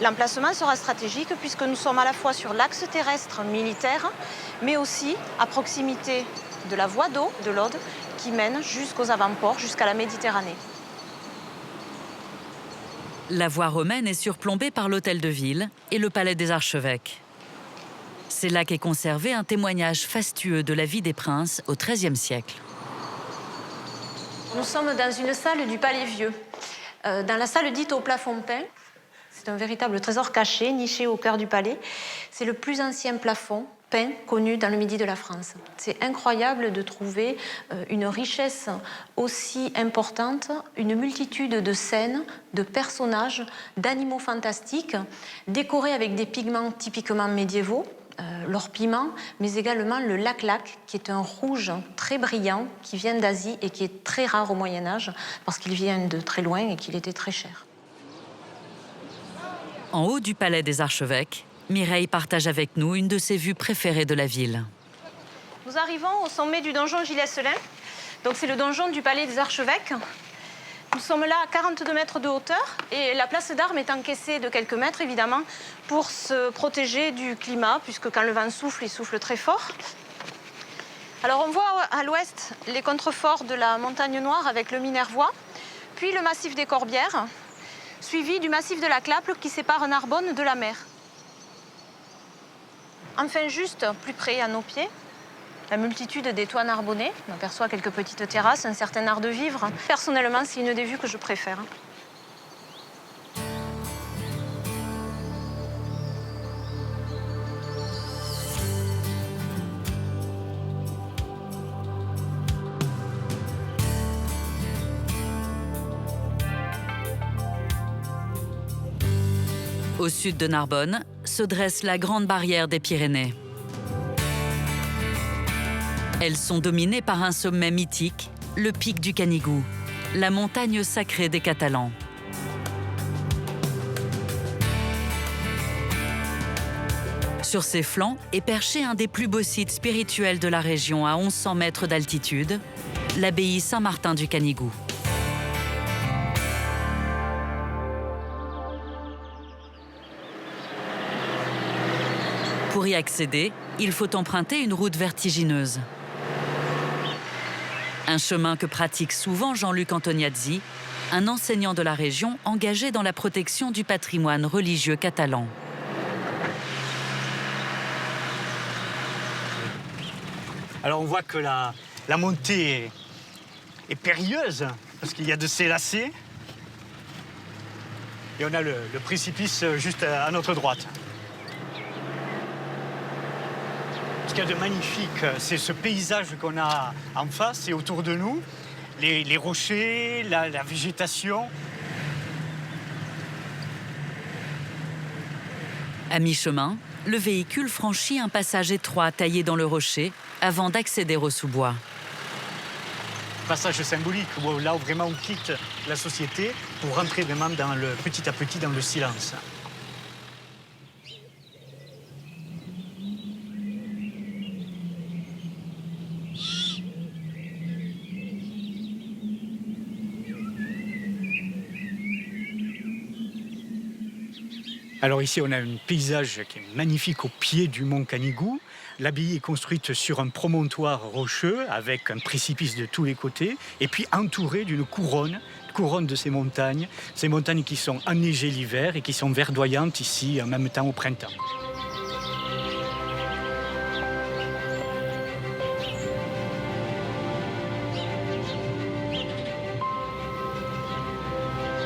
L'emplacement sera stratégique puisque nous sommes à la fois sur l'axe terrestre militaire, mais aussi à proximité de la voie d'eau de l'Aude qui mène jusqu'aux avant-ports, jusqu'à la Méditerranée. La voie romaine est surplombée par l'hôtel de ville et le palais des archevêques. C'est là qu'est conservé un témoignage fastueux de la vie des princes au XIIIe siècle. Nous sommes dans une salle du Palais Vieux, dans la salle dite au plafond peint. C'est un véritable trésor caché, niché au cœur du palais. C'est le plus ancien plafond peint connu dans le Midi de la France. C'est incroyable de trouver une richesse aussi importante, une multitude de scènes, de personnages, d'animaux fantastiques, décorés avec des pigments typiquement médiévaux, l'or-piment, mais également le lac-lac, qui est un rouge très brillant, qui vient d'Asie et qui est très rare au Moyen-Âge, parce qu'il vient de très loin et qu'il était très cher. En haut du palais des archevêques, Mireille partage avec nous une de ses vues préférées de la ville. Nous arrivons au sommet du donjon Gilles Esselin. Donc c'est le donjon du palais des archevêques. Nous sommes là à 42 mètres de hauteur et la place d'armes est encaissée de quelques mètres, évidemment, pour se protéger du climat, puisque quand le vent souffle, il souffle très fort. Alors on voit à l'ouest les contreforts de la Montagne Noire avec le Minervois, puis le massif des Corbières, suivi du massif de la Claple qui sépare Narbonne de la mer. Enfin, juste plus près à nos pieds, la multitude des toits narbonnais. On aperçoit quelques petites terrasses, un certain art de vivre. Personnellement, c'est une des vues que je préfère. Au sud de Narbonne se dresse la Grande Barrière des Pyrénées. Elles sont dominées par un sommet mythique, le pic du Canigou, la montagne sacrée des Catalans. Sur ses flancs est perché un des plus beaux sites spirituels de la région à 1100 mètres d'altitude, l'abbaye Saint-Martin du Canigou. Pour y accéder, il faut emprunter une route vertigineuse. Un chemin que pratique souvent Jean-Luc Antoniazzi, un enseignant de la région engagé dans la protection du patrimoine religieux catalan. Alors on voit que la montée est périlleuse, parce qu'il y a de ces lacets. Et on a le précipice juste à notre droite. Ce qu'il y a de magnifique, c'est ce paysage qu'on a en face et autour de nous, les rochers, la végétation. À mi-chemin, le véhicule franchit un passage étroit taillé dans le rocher avant d'accéder au sous-bois. Passage symbolique où là où vraiment on quitte la société pour rentrer vraiment petit à petit dans le silence. Alors ici, on a un paysage qui est magnifique au pied du mont Canigou. L'abbaye est construite sur un promontoire rocheux avec un précipice de tous les côtés et puis entourée d'une couronne de ces montagnes qui sont enneigées l'hiver et qui sont verdoyantes ici en même temps au printemps.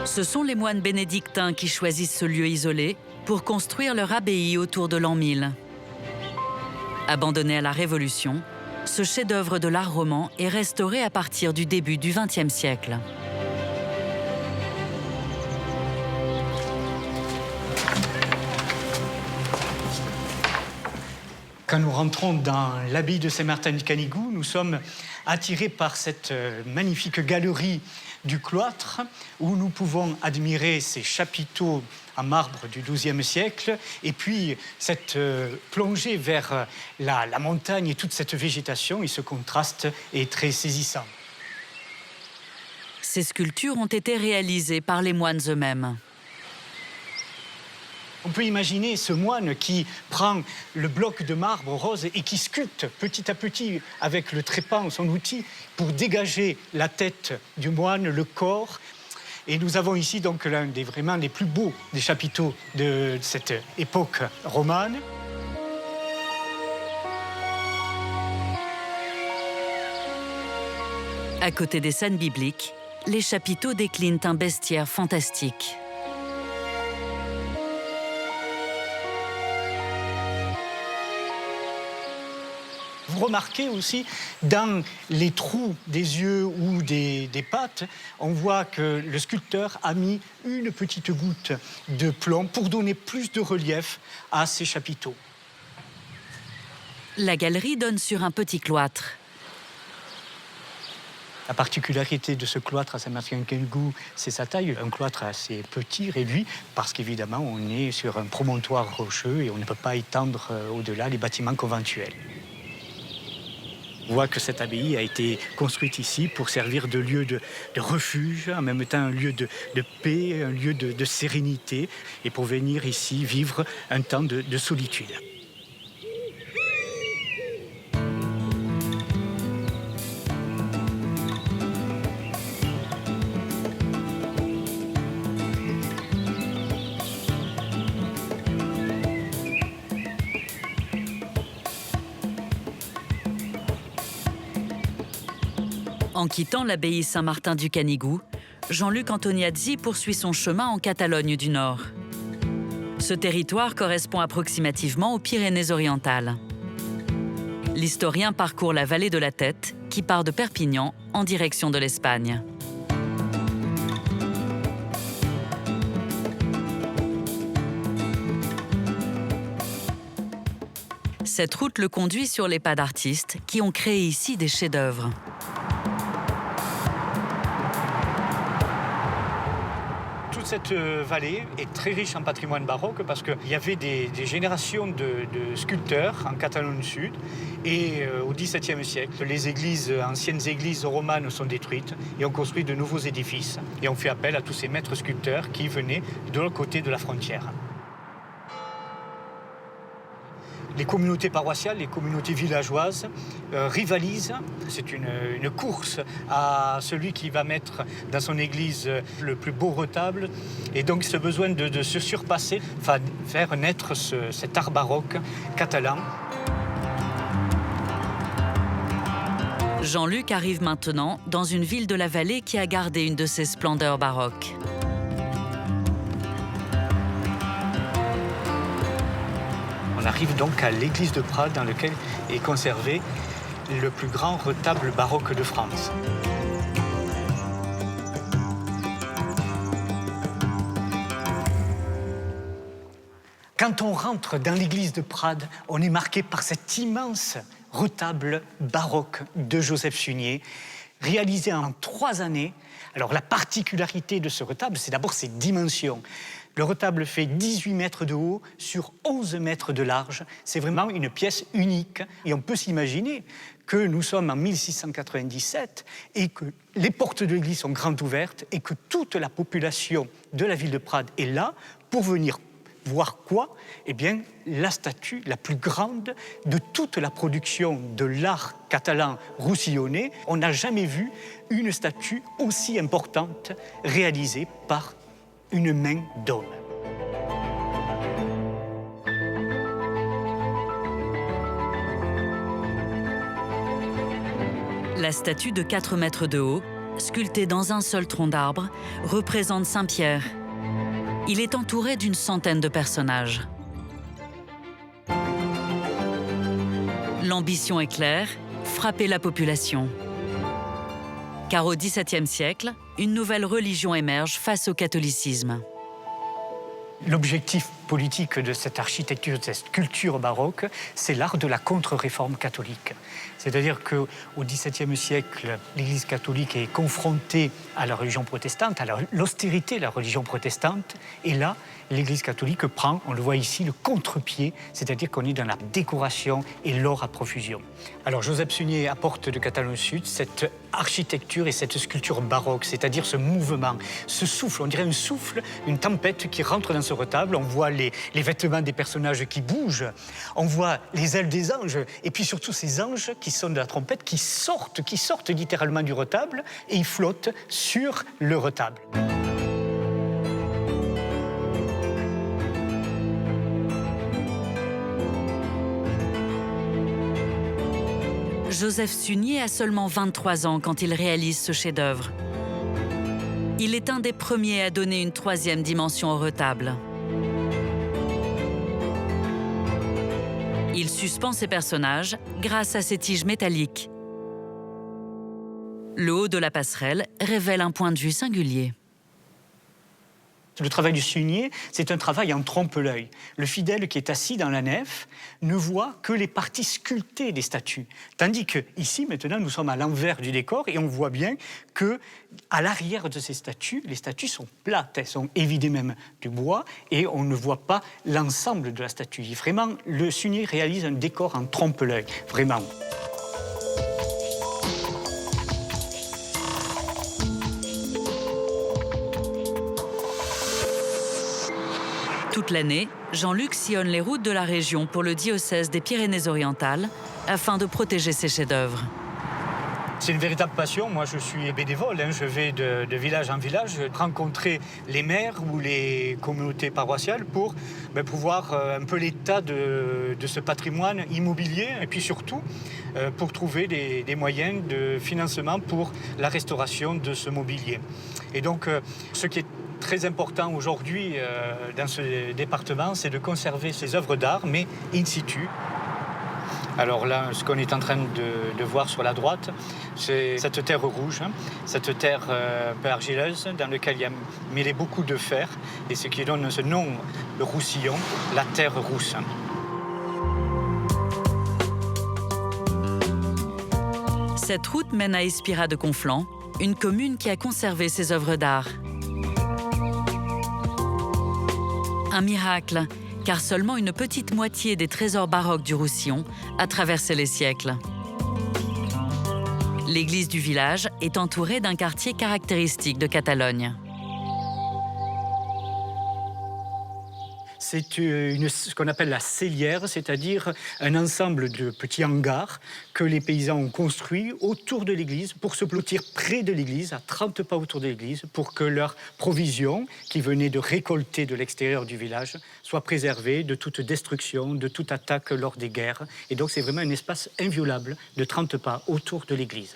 Ce sont les moines bénédictins qui choisissent ce lieu isolé pour construire leur abbaye autour de l'an 1000. Abandonné à la Révolution, ce chef-d'œuvre de l'art roman est restauré à partir du début du XXe siècle. Quand nous rentrons dans l'abbaye de Saint-Martin du Canigou, nous sommes attirés par cette magnifique galerie du cloître où nous pouvons admirer ces chapiteaux en marbre du XIIe siècle et puis cette plongée vers la montagne et toute cette végétation et ce contraste est très saisissant. Ces sculptures ont été réalisées par les moines eux-mêmes. On peut imaginer ce moine qui prend le bloc de marbre rose et qui sculpte petit à petit avec le trépan, son outil, pour dégager la tête du moine, le corps. Et nous avons ici donc l'un des vraiment les plus beaux des chapiteaux de cette époque romane. À côté des scènes bibliques, les chapiteaux déclinent un bestiaire fantastique. Vous remarquez aussi, dans les trous des yeux ou des pattes, on voit que le sculpteur a mis une petite goutte de plomb pour donner plus de relief à ces chapiteaux. La galerie donne sur un petit cloître. La particularité de ce cloître à Saint-Martin-du-Canigou, c'est sa taille. Un cloître assez petit, réduit, parce qu'évidemment, on est sur un promontoire rocheux et on ne peut pas étendre au-delà les bâtiments conventuels. On voit que cette abbaye a été construite ici pour servir de lieu de refuge, en même temps un lieu de paix, un lieu de sérénité, et pour venir ici vivre un temps de solitude. En quittant l'abbaye Saint-Martin-du-Canigou, Jean-Luc Antoniazzi poursuit son chemin en Catalogne du Nord. Ce territoire correspond approximativement aux Pyrénées-Orientales. L'historien parcourt la vallée de la Tête, qui part de Perpignan en direction de l'Espagne. Cette route le conduit sur les pas d'artistes qui ont créé ici des chefs-d'œuvre. Cette vallée est très riche en patrimoine baroque parce qu'il y avait des générations de sculpteurs en Catalogne Sud et au XVIIe siècle, les anciennes églises romanes sont détruites et on construit de nouveaux édifices. Et on fait appel à tous ces maîtres sculpteurs qui venaient de l'autre côté de la frontière. Les communautés paroissiales, les communautés villageoises rivalisent. C'est une course à celui qui va mettre dans son église le plus beau retable. Et donc ce besoin de se surpasser va faire naître cet art baroque catalan. Jean-Luc arrive maintenant dans une ville de la vallée qui a gardé une de ses splendeurs baroques. On arrive donc à l'église de Prades dans laquelle est conservé le plus grand retable baroque de France. Quand on rentre dans l'église de Prades, on est marqué par cet immense retable baroque de Joseph Sunier, réalisé en 3 années. Alors la particularité de ce retable, c'est d'abord ses dimensions. Le retable fait 18 mètres de haut sur 11 mètres de large. C'est vraiment une pièce unique. Et on peut s'imaginer que nous sommes en 1697 et que les portes de l'église sont grandes ouvertes et que toute la population de la ville de Prades est là pour venir voir quoi? Eh bien, la statue la plus grande de toute la production de l'art catalan roussillonnais. On n'a jamais vu une statue aussi importante réalisée par une main d'homme. La statue de 4 mètres de haut, sculptée dans un seul tronc d'arbre, représente Saint-Pierre. Il est entouré d'une centaine de personnages. L'ambition est claire, frapper la population. Car au XVIIe siècle, une nouvelle religion émerge face au catholicisme. L'objectif politique de cette architecture, de cette culture baroque, c'est l'art de la contre-réforme catholique. C'est-à-dire qu'au XVIIe siècle, l'Église catholique est confrontée à la religion protestante, à l'austérité de la religion protestante. Et là, l'Église catholique prend, on le voit ici, le contre-pied, c'est-à-dire qu'on est dans la décoration et l'or à profusion. Alors Joseph Sunier apporte de Catalogne Sud cette architecture et cette sculpture baroque, c'est-à-dire ce mouvement, ce souffle, on dirait un souffle, une tempête qui rentre dans ce retable. On voit les vêtements des personnages qui bougent, on voit les ailes des anges, et puis surtout ces anges qui sonnent de la trompette, qui sortent littéralement du retable, et ils flottent sur le retable. Joseph Sunier a seulement 23 ans quand il réalise ce chef-d'œuvre. Il est un des premiers à donner une troisième dimension au retable. Il suspend ses personnages grâce à ses tiges métalliques. Le haut de la passerelle révèle un point de vue singulier. Le travail du Sunier, c'est un travail en trompe-l'œil. Le fidèle qui est assis dans la nef ne voit que les parties sculptées des statues. Tandis que ici, maintenant, nous sommes à l'envers du décor et on voit bien que à l'arrière de ces statues, les statues sont plates, elles sont évidées même du bois et on ne voit pas l'ensemble de la statue. Vraiment, le Sunier réalise un décor en trompe-l'œil, vraiment. Toute l'année, Jean-Luc sillonne les routes de la région pour le diocèse des Pyrénées-Orientales afin de protéger ses chefs-d'œuvre. C'est une véritable passion. Moi, je suis bénévole. Je vais de village en village rencontrer les maires ou les communautés paroissiales pour voir un peu l'état de ce patrimoine immobilier et puis surtout pour trouver des moyens de financement pour la restauration de ce mobilier. Et donc, ce qui est très important aujourd'hui dans ce département, c'est de conserver ces œuvres d'art, mais in situ. Alors là, ce qu'on est en train de voir sur la droite, c'est cette terre rouge, cette terre un peu argileuse dans laquelle il y a mêlé beaucoup de fer, et ce qui donne ce nom, le Roussillon, la terre rousse. Cette route mène à Espira de Conflans, une commune qui a conservé ses œuvres d'art. Un miracle, car seulement une petite moitié des trésors baroques du Roussillon a traversé les siècles. L'église du village est entourée d'un quartier caractéristique de Catalogne. C'est ce qu'on appelle la cellière, c'est-à-dire un ensemble de petits hangars que les paysans ont construits autour de l'église pour se blottir près de l'église, à 30 pas autour de l'église, pour que leurs provisions, qui venaient de récolter de l'extérieur du village, soient préservées de toute destruction, de toute attaque lors des guerres. Et donc c'est vraiment un espace inviolable de 30 pas autour de l'église.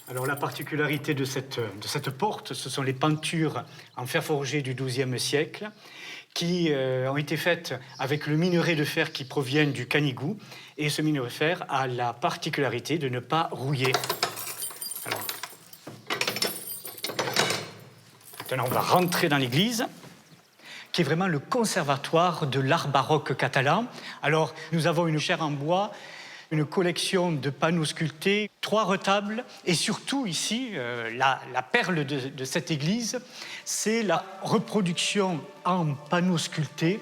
Alors la particularité de cette porte, ce sont les pentures en fer forgé du XIIe siècle qui ont été faites avec le minerai de fer qui provient du Canigou. Et ce minerai de fer a la particularité de ne pas rouiller. Alors, maintenant, on va rentrer dans l'église, qui est vraiment le conservatoire de l'art baroque catalan. Alors, nous avons une chaire en bois, une collection de panneaux sculptés, 3 retables, et surtout ici, la perle de cette église, c'est la reproduction en panneaux sculptés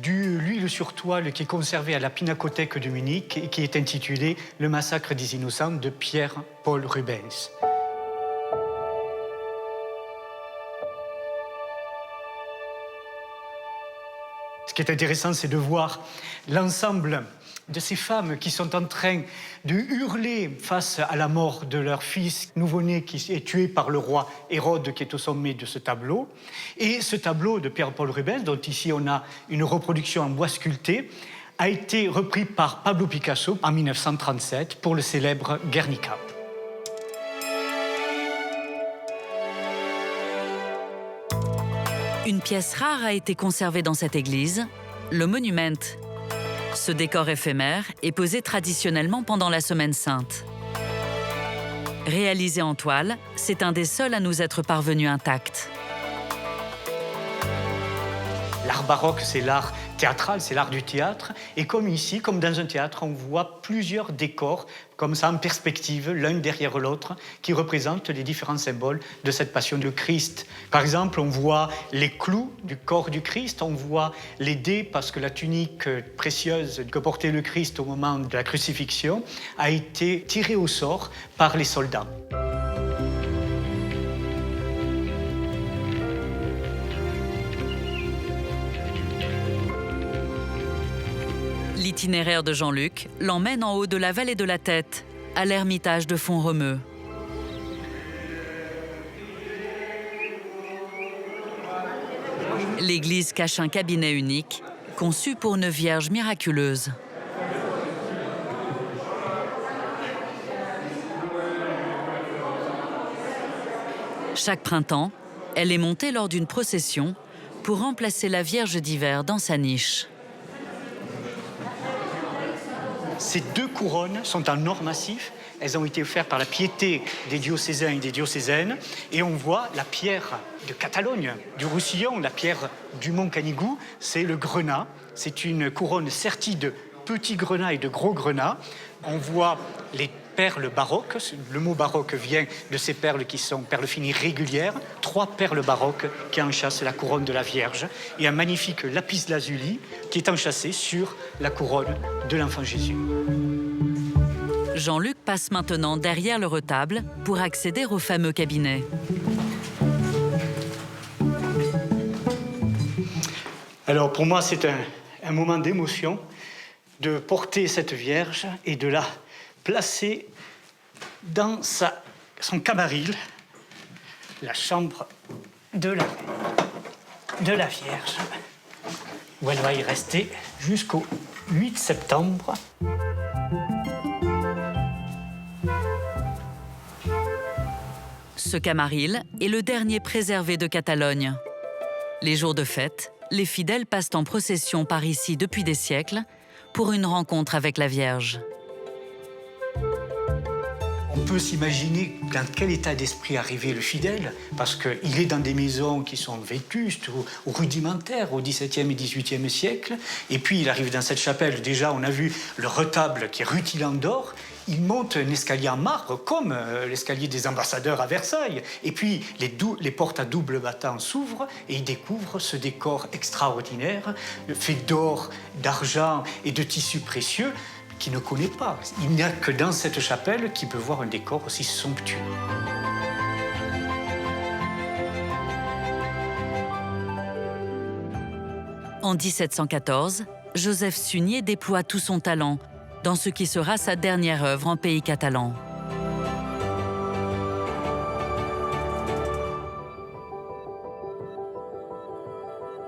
de l'huile sur toile qui est conservée à la Pinacothèque de Munich et qui est intitulée « Le massacre des innocents » de Pierre-Paul Rubens. Ce qui est intéressant, c'est de voir l'ensemble de ces femmes qui sont en train de hurler face à la mort de leur fils nouveau-né qui est tué par le roi Hérode qui est au sommet de ce tableau. Et ce tableau de Pierre-Paul Rubens, dont ici on a une reproduction en bois sculpté, a été repris par Pablo Picasso en 1937 pour le célèbre Guernica. Une pièce rare a été conservée dans cette église, le monument. Ce décor éphémère est posé traditionnellement pendant la Semaine Sainte. Réalisé en toile, c'est un des seuls à nous être parvenu intact. L'art baroque, c'est l'art théâtral, c'est l'art du théâtre. Et comme ici, comme dans un théâtre, on voit plusieurs décors, comme ça en perspective, l'un derrière l'autre, qui représentent les différents symboles de cette passion du Christ. Par exemple, on voit les clous du corps du Christ, on voit les dés, parce que la tunique précieuse que portait le Christ au moment de la crucifixion a été tirée au sort par les soldats. L'itinéraire de Jean-Luc l'emmène en haut de la vallée de la Tête, à l'ermitage de Font-Romeu. L'église cache un cabinet unique conçue pour une Vierge miraculeuse. Chaque printemps, elle est montée lors d'une procession pour remplacer la Vierge d'hiver dans sa niche. Ces deux couronnes sont en or massif. Elles ont été offertes par la piété des diocésains et des diocésaines. Et on voit la pierre de Catalogne, du Roussillon, la pierre du Mont Canigou, c'est le grenat. C'est une couronne sertie de petits grenats et de gros grenats. On voit les perles baroques. Le mot baroque vient de ces perles qui sont perles finies régulières. 3 perles baroques qui enchâssent la couronne de la Vierge. Et un magnifique lapis lazuli qui est enchâssé sur la couronne de l'enfant Jésus. Jean-Luc passe maintenant derrière le retable pour accéder au fameux cabinet. Alors pour moi, c'est un moment d'émotion de porter cette Vierge et de la placer dans son camaril, la chambre de la Vierge, où elle va y rester jusqu'au 8 septembre. Ce camaril est le dernier préservé de Catalogne. Les jours de fête, les fidèles passent en procession par ici depuis des siècles pour une rencontre avec la Vierge. On peut s'imaginer dans quel état d'esprit arrivait le fidèle, parce qu'il est dans des maisons qui sont vétustes ou rudimentaires au XVIIe et XVIIIe siècle, et puis il arrive dans cette chapelle. Déjà, on a vu le retable qui est rutilant d'or. Il monte un escalier en marbre, comme l'escalier des ambassadeurs à Versailles. Et puis, les portes à double battant s'ouvrent et il découvre ce décor extraordinaire, fait d'or, d'argent et de tissus précieux, qu'il ne connaît pas. Il n'y a que dans cette chapelle qu'il peut voir un décor aussi somptueux. En 1714, Joseph Sunier déploie tout son talent dans ce qui sera sa dernière œuvre en pays catalan.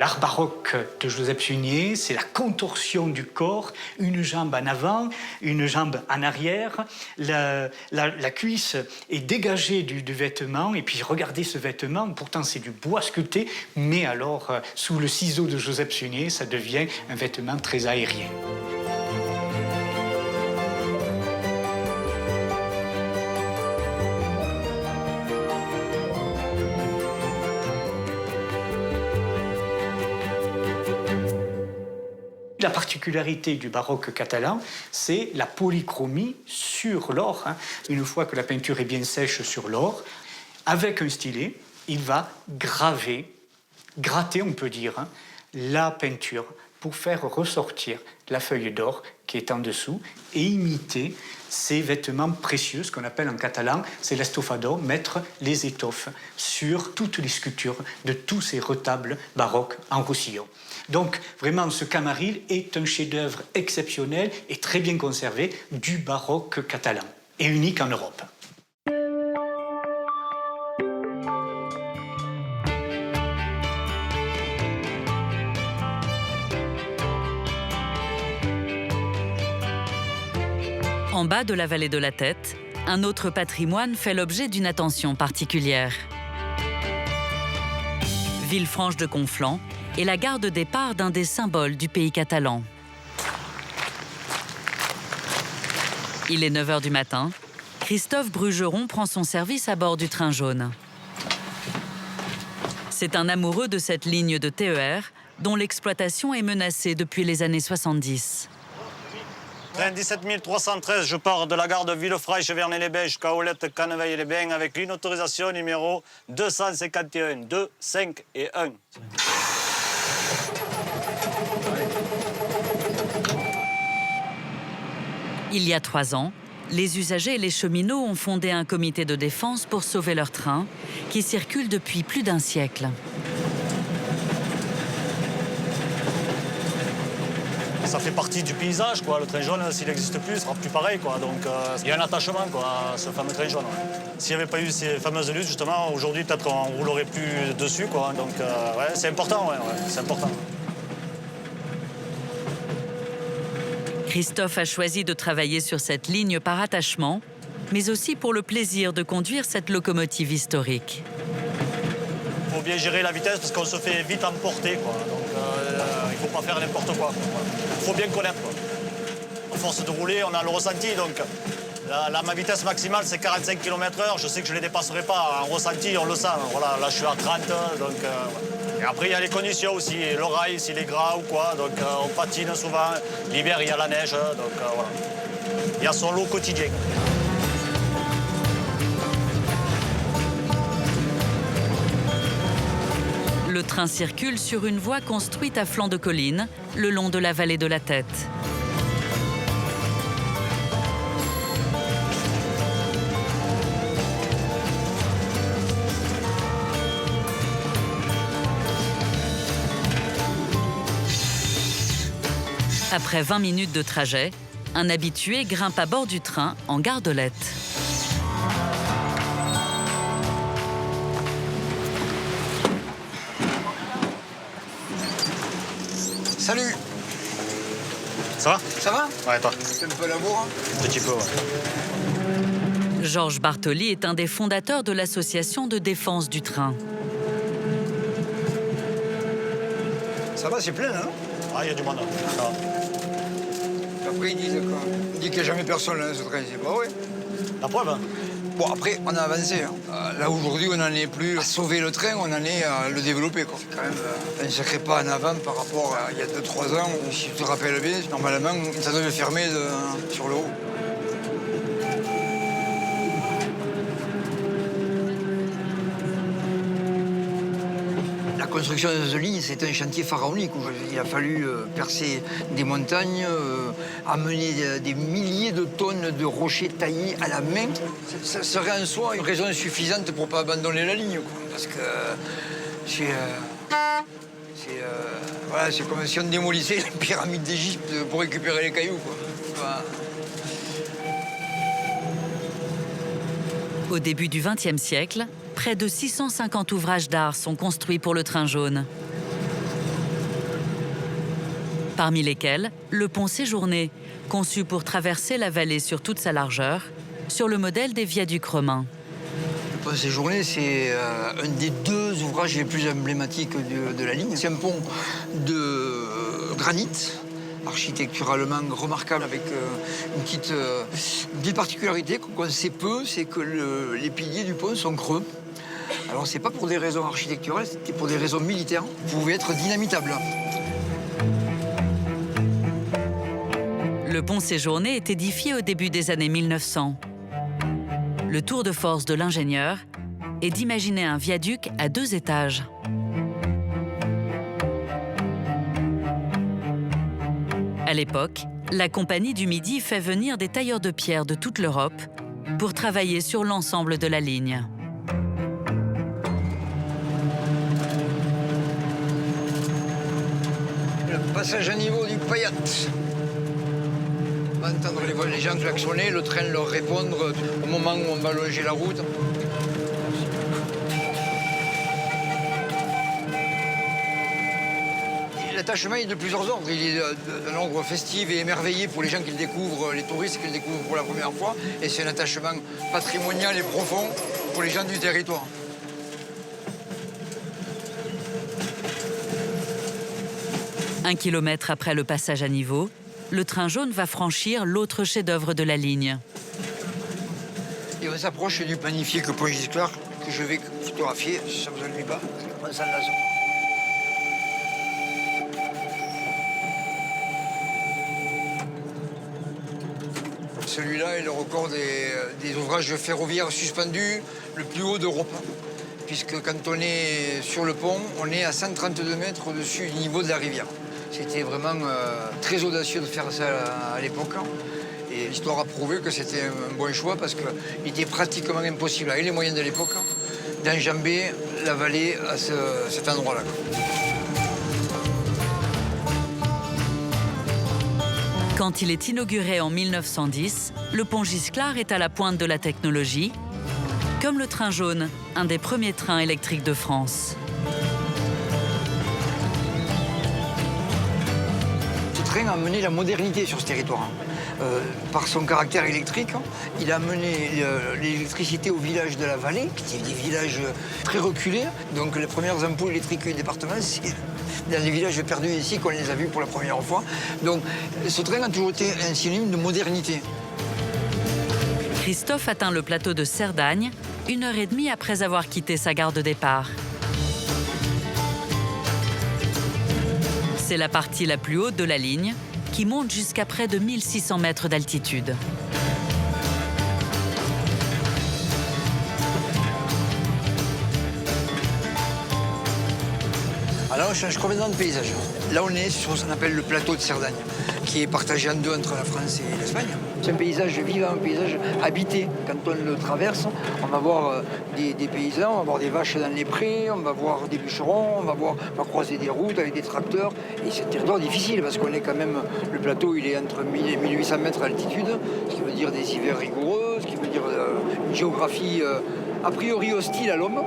L'art baroque de Joseph Sunier, c'est la contorsion du corps, une jambe en avant, une jambe en arrière. La cuisse est dégagée du vêtement, et puis regardez ce vêtement, pourtant c'est du bois sculpté, mais alors sous le ciseau de Joseph Sunier, ça devient un vêtement très aérien. La particularité du baroque catalan, c'est la polychromie sur l'or. Une fois que la peinture est bien sèche sur l'or, avec un stylet, il va gratter on peut dire, la peinture pour faire ressortir la feuille d'or qui est en dessous et imiter ces vêtements précieux, ce qu'on appelle en catalan, c'est l'estofado, mettre les étoffes sur toutes les sculptures de tous ces retables baroques en Roussillon. Donc, vraiment, ce camaril est un chef-d'œuvre exceptionnel et très bien conservé du baroque catalan et unique en Europe. En bas de la vallée de la Tête, un autre patrimoine fait l'objet d'une attention particulière. Villefranche de Conflans est la gare de départ d'un des symboles du pays catalan. Il est 9h du matin. Christophe Brugeron prend son service à bord du train jaune. C'est un amoureux de cette ligne de TER dont l'exploitation est menacée depuis les années 70. Train 17 313, je pars de la gare de Villefranche vers les jusqu'à Olette, Canneveille-les-Bains avec une autorisation numéro 251, 2, 5 et 1. Il y a 3 ans, les usagers et les cheminots ont fondé un comité de défense pour sauver leur train, qui circule depuis plus d'un siècle. Ça fait partie du paysage, quoi. Le train jaune, s'il n'existe plus, il ne sera plus pareil, quoi. Donc il y a un attachement, quoi, à ce fameux train jaune. S'il n'y avait pas eu ces fameuses luttes, justement, aujourd'hui, peut-être on ne roulerait plus dessus, quoi. Donc ouais, c'est important, ouais, c'est important. Christophe a choisi de travailler sur cette ligne par attachement, mais aussi pour le plaisir de conduire cette locomotive historique. Il faut bien gérer la vitesse parce qu'on se fait vite emporter, quoi. Donc il ne faut pas faire n'importe quoi. Il faut bien connaître, quoi. À force de rouler, on a le ressenti. Donc ma vitesse maximale, c'est 45 km/h. Je sais que je ne les dépasserai pas. En ressenti, on le sent. Voilà, là, je suis à 30. Donc, Et après, il y a les conditions aussi. Le rail, s'il est gras ou quoi. Donc on patine souvent. L'hiver, il y a la neige. Donc voilà. Il y a son lot quotidien. Le train circule sur une voie construite à flanc de colline, le long de la vallée de la Tête. Après 20 minutes de trajet, un habitué grimpe à bord du train en Gardelette. Salut. Ça va? Ça va? Ouais, toi? C'est un peu l'amour, Un petit peu, ouais. Georges Bartoli est un des fondateurs de l'association de défense du train. Ça va, c'est plein, hein? Ah, il y a du monde. Ça va. Après, ils disent quoi? Ils disent qu'il n'y a jamais personne dans ce train, c'est pas vrai. La preuve, hein? Bon, après, on a avancé. Hein. Là, aujourd'hui, on n'en est plus à sauver le train, on en est à le développer. C'est quand même un sacré pas en avant par rapport à il y a 2-3 ans. Si tu te rappelles bien, normalement, ça devait fermer sur le haut. La construction de cette ligne, c'est un chantier pharaonique où il a fallu percer des montagnes, amener des milliers de tonnes de rochers taillés à la main. Ça serait en soi une raison suffisante pour ne pas abandonner la ligne, quoi. Parce que c'est comme si on démolissait les pyramides d'Égypte pour récupérer les cailloux, quoi. Enfin... Au début du XXe siècle, près de 650 ouvrages d'art sont construits pour le train jaune. Parmi lesquels, le pont Séjourné, conçu pour traverser la vallée sur toute sa largeur, sur le modèle des viaducs romains. Le pont Séjourné, c'est un des 2 ouvrages les plus emblématiques de la ligne. C'est un pont de granit, architecturalement remarquable, avec une petite particularité qu'on sait peu, c'est que les piliers du pont sont creux. Alors c'est pas pour des raisons architecturales, c'était pour des raisons militaires. Vous pouvez être dynamitable. Le pont Séjourné est édifié au début des années 1900. Le tour de force de l'ingénieur est d'imaginer un viaduc à 2 étages. À l'époque, la Compagnie du Midi fait venir des tailleurs de pierre de toute l'Europe pour travailler sur l'ensemble de la ligne. Le passage à niveau du Payat. On va entendre les gens klaxonner, le train leur répondre au moment où on va longer la route. L'attachement est de plusieurs ordres. Il est d'un ordre festif et émerveillé pour les gens qui le découvrent, les touristes qui le découvrent pour la première fois. Et c'est un attachement patrimonial et profond pour les gens du territoire. Un kilomètre après le passage à niveau, le train jaune va franchir l'autre chef-d'œuvre de la ligne. Et on s'approche du magnifique pont Gisclar que je vais photographier, si ça ne vous ennuie pas. On s'en lasse. Celui-là est le record des ouvrages ferroviaires suspendus le plus haut d'Europe. Puisque quand on est sur le pont, on est à 132 mètres au-dessus du niveau de la rivière. C'était vraiment très audacieux de faire ça à l'époque. Et l'histoire a prouvé que c'était un bon choix parce qu'il était pratiquement impossible, avec les moyens de l'époque, d'enjamber la vallée à cet endroit-là. Quand il est inauguré en 1910, le pont Gisclar est à la pointe de la technologie, comme le train jaune, un des premiers trains électriques de France. Ce train train a amené la modernité sur ce territoire. Par son caractère électrique, il a amené l'électricité aux villages de la vallée, qui étaient des villages très reculés. Donc les premières ampoules électriques du département, c'est dans les villages perdus ici qu'on les a vus pour la première fois. Donc ce train a toujours été un synonyme de modernité. Christophe atteint le plateau de Cerdagne 1h30 après avoir quitté sa gare de départ. C'est la partie la plus haute de la ligne, qui monte jusqu'à près de 1600 mètres d'altitude. Alors on change complètement de paysage. Là on est sur ce qu'on appelle le plateau de Cerdagne, qui est partagé en deux entre la France et l'Espagne. C'est un paysage vivant, un paysage habité. Quand on le traverse, on va voir des paysans, on va voir des vaches dans les prés, on va voir des bûcherons, on va croiser des routes avec des tracteurs. Et c'est un territoire difficile parce qu'on est quand même, le plateau il est entre 1000 et 1800 mètres d'altitude, ce qui veut dire des hivers rigoureux, ce qui veut dire une géographie a priori hostile à l'homme.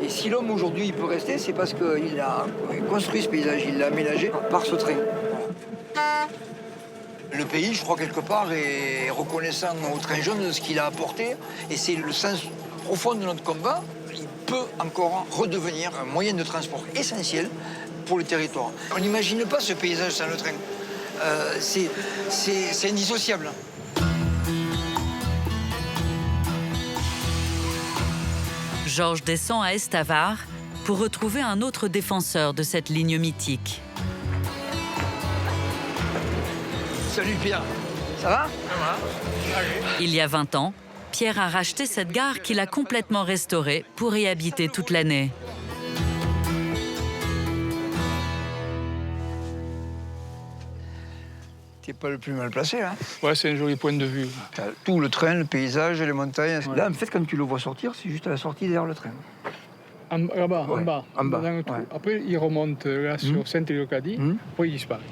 Et si l'homme aujourd'hui il peut rester, c'est parce qu'il a construit ce paysage, il l'a aménagé par ce train. Le pays, je crois, quelque part, est reconnaissant au train jaune de ce qu'il a apporté. Et c'est le sens profond de notre combat. Il peut encore redevenir un moyen de transport essentiel pour le territoire. On n'imagine pas ce paysage sans le train. C'est indissociable. Georges descend à Estavar pour retrouver un autre défenseur de cette ligne mythique. Salut Pierre, ça va? Il y a 20 ans, Pierre a racheté cette gare qu'il a complètement restaurée pour y habiter toute l'année. T'es pas le plus mal placé, hein? Ouais, c'est un joli point de vue. T'as tout le train, le paysage, les montagnes. Ouais. Là, en fait, quand tu le vois sortir, c'est juste à la sortie derrière le train. Là-bas, ouais. en bas. Dans le trou. Ouais. Après, il remonte là sur Saint-Éliocadie, après il disparaît.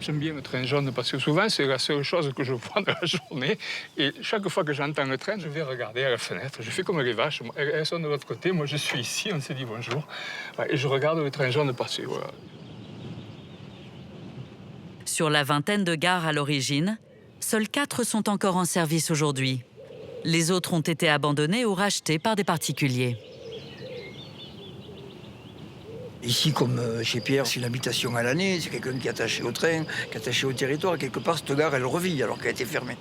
J'aime bien le train jaune parce que souvent, c'est la seule chose que je vois dans la journée. Et chaque fois que j'entends le train, je vais regarder à la fenêtre. Je fais comme les vaches. Elles sont de l'autre côté, moi je suis ici, on s'est dit bonjour. Et je regarde le train jaune passer. Voilà. Sur la vingtaine de gares à l'origine, seules 4 sont encore en service aujourd'hui. Les autres ont été abandonnées ou rachetées par des particuliers. Ici, comme chez Pierre, c'est une habitation à l'année, c'est quelqu'un qui est attaché au train, qui est attaché au territoire. Quelque part, cette gare, elle revit alors qu'elle a été fermée.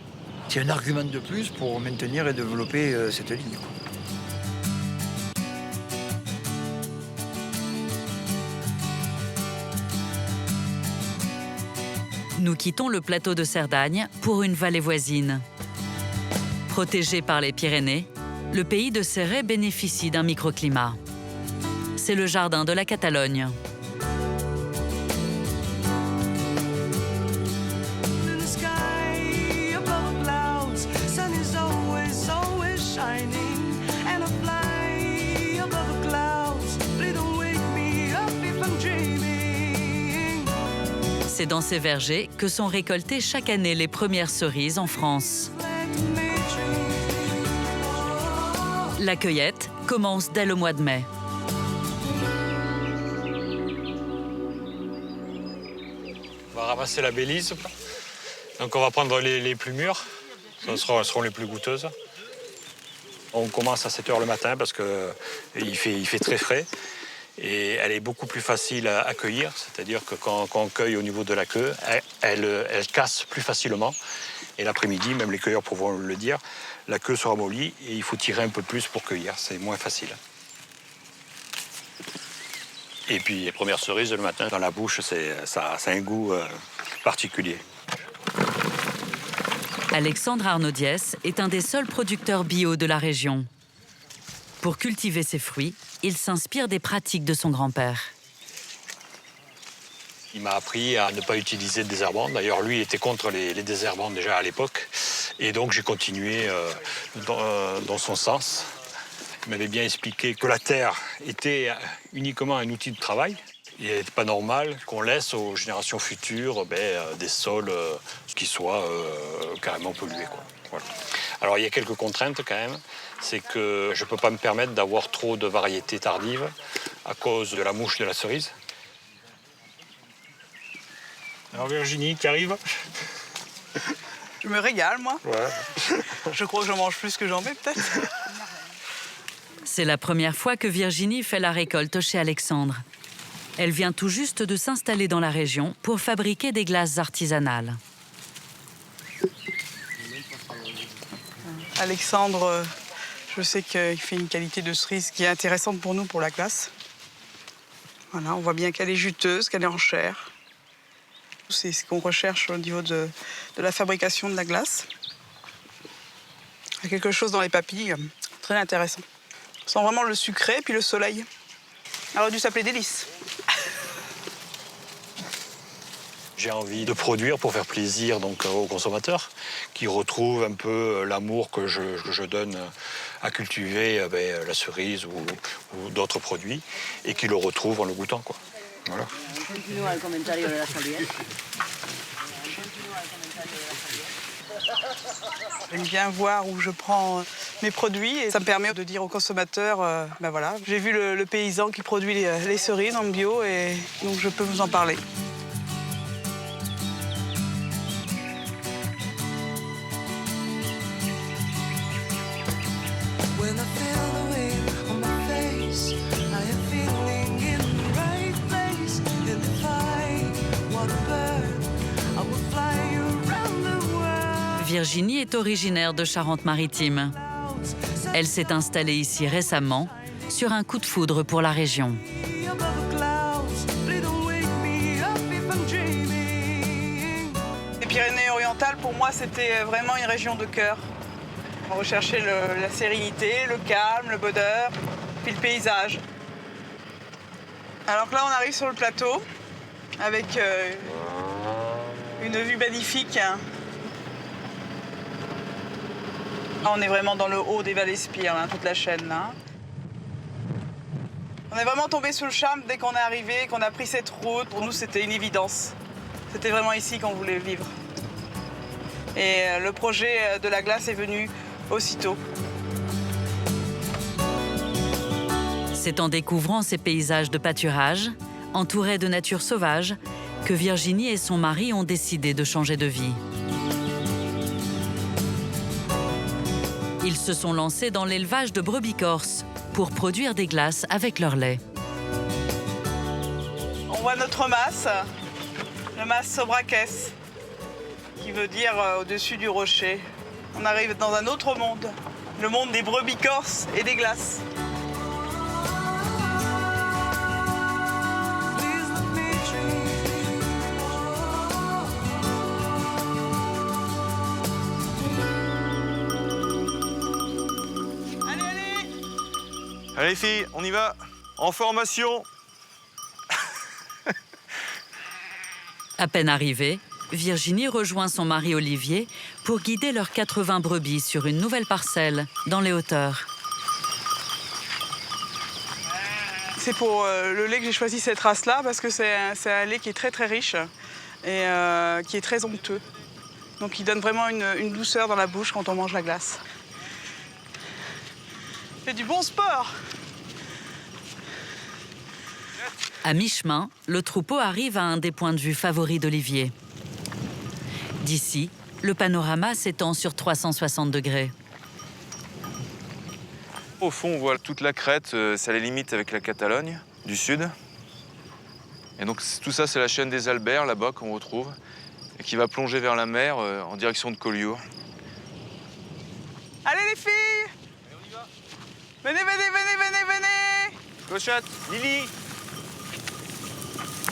C'est un argument de plus pour maintenir et développer cette ligne, quoi. Nous quittons le plateau de Cerdagne pour une vallée voisine. Protégé par les Pyrénées, le pays de Céret bénéficie d'un microclimat. C'est le jardin de la Catalogne. C'est dans ces vergers que sont récoltées chaque année les premières cerises en France. La cueillette commence dès le mois de mai. On va ramasser la bélise. Donc on va prendre les plus mûres. Elles seront les plus goûteuses. On commence à 7 h le matin parce qu'il fait très frais. Et elle est beaucoup plus facile à cueillir, c'est-à-dire que quand on cueille au niveau de la queue, elle casse plus facilement. Et l'après-midi, même les cueilleurs pourront le dire, la queue sera mollie et il faut tirer un peu plus pour cueillir, c'est moins facile. Et puis les premières cerises le matin, dans la bouche, ça a un goût particulier. Alexandre Arnaudiès est un des seuls producteurs bio de la région. Pour cultiver ses fruits, il s'inspire des pratiques de son grand-père. Il m'a appris à ne pas utiliser de désherbants. D'ailleurs, lui, il était contre les désherbants déjà à l'époque. Et donc, j'ai continué dans son sens. Il m'avait bien expliqué que la terre était uniquement un outil de travail. Il n'est pas normal qu'on laisse aux générations futures des sols qui soient carrément pollués, quoi. Voilà. Alors, il y a quelques contraintes quand même. C'est que je ne peux pas me permettre d'avoir trop de variétés tardives à cause de la mouche de la cerise. Alors Virginie qui arrive. Je me régale, moi. Ouais. Je crois que j'en mange plus que j'en mets, peut-être. C'est la première fois que Virginie fait la récolte chez Alexandre. Elle vient tout juste de s'installer dans la région pour fabriquer des glaces artisanales. Alexandre, je sais qu'il fait une qualité de cerise qui est intéressante pour nous, pour la glace. Voilà, on voit bien qu'elle est juteuse, qu'elle est en chair. C'est ce qu'on recherche au niveau de la fabrication de la glace. Il y a quelque chose dans les papilles très intéressant. On sent vraiment le sucré puis le soleil. Elle aurait dû s'appeler Délice. J'ai envie de produire pour faire plaisir donc, aux consommateurs qui retrouvent un peu l'amour que je donne à cultiver avec la cerise ou d'autres produits et qui le retrouvent en le goûtant, quoi. Voilà. J'aime bien voir où je prends mes produits et ça me permet de dire aux consommateurs, ben voilà, j'ai vu le paysan qui produit les cerises en bio et donc je peux vous en parler. Virginie est originaire de Charente-Maritime. Elle s'est installée ici récemment, sur un coup de foudre pour la région. Les Pyrénées-Orientales, pour moi, c'était vraiment une région de cœur. On recherchait la sérénité, le calme, le bonheur, puis le paysage. Alors là, on arrive sur le plateau, avec une vue magnifique. Là, on est vraiment dans le haut des Vallespires, là, toute la chaîne. Là. On est vraiment tombé sous le charme dès qu'on est arrivé, qu'on a pris cette route. Pour nous, c'était une évidence. C'était vraiment ici qu'on voulait vivre. Et le projet de la glace est venu aussitôt. C'est en découvrant ces paysages de pâturage, entourés de nature sauvage, que Virginie et son mari ont décidé de changer de vie. Ils se sont lancés dans l'élevage de brebis corses pour produire des glaces avec leur lait. On voit notre mas, le mas sobraques, qui veut dire au-dessus du rocher. On arrive dans un autre monde, le monde des brebis corses et des glaces. Allez les filles, on y va. En formation. À peine arrivée, Virginie rejoint son mari Olivier pour guider leurs 80 brebis sur une nouvelle parcelle dans les hauteurs. C'est pour le lait que j'ai choisi cette race-là parce que c'est un lait qui est très très riche et qui est très onctueux. Donc il donne vraiment une douceur dans la bouche quand on mange la glace. C'est du bon sport. À mi-chemin, le troupeau arrive à un des points de vue favoris d'Olivier. D'ici, le panorama s'étend sur 360 degrés. Au fond, on voit toute la crête, ça les limite avec la Catalogne du sud. Et donc tout ça, c'est la chaîne des Alberts, là-bas, qu'on retrouve, et qui va plonger vers la mer en direction de Collioure. Allez les filles! Venez, venez, venez, venez, venez! Cochotte, Lily!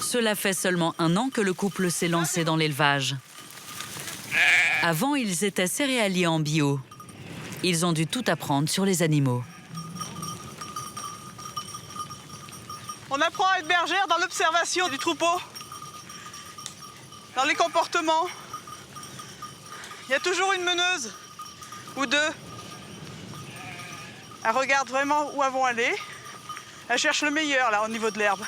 Cela fait seulement 1 an que le couple s'est lancé dans l'élevage. Avant, ils étaient céréaliers en bio. Ils ont dû tout apprendre sur les animaux. On apprend à être bergère dans l'observation du troupeau, dans les comportements. Il y a toujours une meneuse ou deux. Elle regarde vraiment où elles vont aller. Elle cherche le meilleur là au niveau de l'herbe.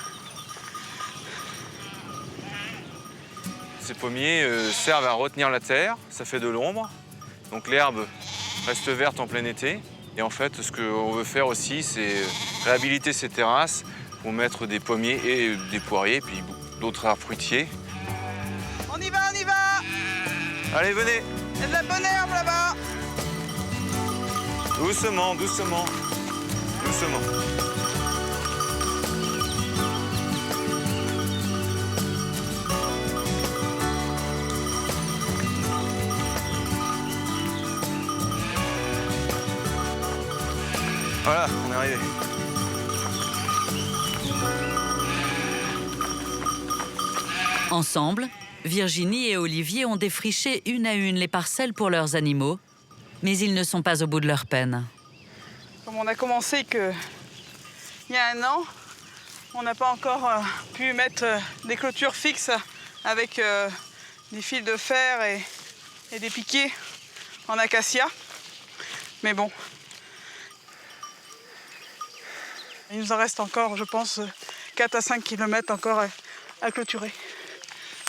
Ces pommiers servent à retenir la terre, ça fait de l'ombre. Donc l'herbe reste verte en plein été. Et en fait, ce qu'on veut faire aussi, c'est réhabiliter ces terrasses pour mettre des pommiers et des poiriers, puis d'autres arbres fruitiers. Allez, venez. Il y a de la bonne herbe là-bas. Doucement, doucement. Doucement. Voilà, on est arrivé. Ensemble, Virginie et Olivier ont défriché une à une les parcelles pour leurs animaux, mais ils ne sont pas au bout de leur peine. Comme on a commencé il y a 1 an, on n'a pas encore pu mettre des clôtures fixes avec des fils de fer et des piquets en acacia. Mais bon, il nous en reste encore, je pense, 4 à 5 km encore à clôturer.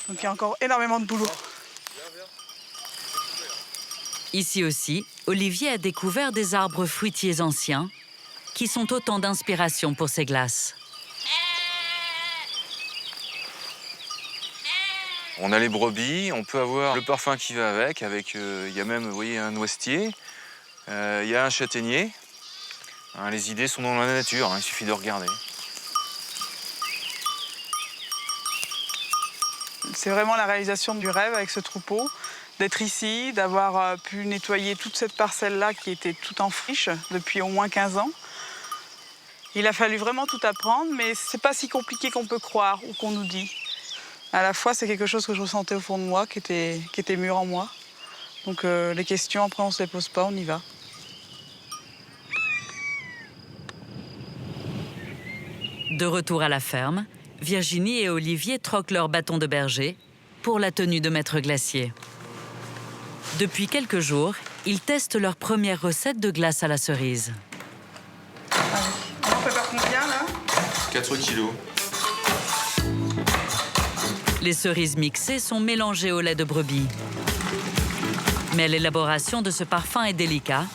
Donc il y a encore énormément de boulot. Ici aussi, Olivier a découvert des arbres fruitiers anciens qui sont autant d'inspiration pour ses glaces. On a les brebis, on peut avoir le parfum qui va avec il y a même, vous voyez, un noisetier, il y a un châtaignier. Hein, les idées sont dans la nature, hein, il suffit de regarder. C'est vraiment la réalisation du rêve avec ce troupeau, d'être ici, d'avoir pu nettoyer toute cette parcelle-là qui était toute en friche depuis au moins 15 ans. Il a fallu vraiment tout apprendre, mais c'est pas si compliqué qu'on peut croire ou qu'on nous dit. À la fois, c'est quelque chose que je ressentais au fond de moi, qui était mûr en moi. Donc les questions, après, on se les pose pas, on y va. De retour à la ferme, Virginie et Olivier troquent leur bâton de berger pour la tenue de maître glacier. Depuis quelques jours, ils testent leur première recette de glace à la cerise. On prépare combien, là? 4 kilos. Les cerises mixées sont mélangées au lait de brebis. Mais l'élaboration de ce parfum est délicate,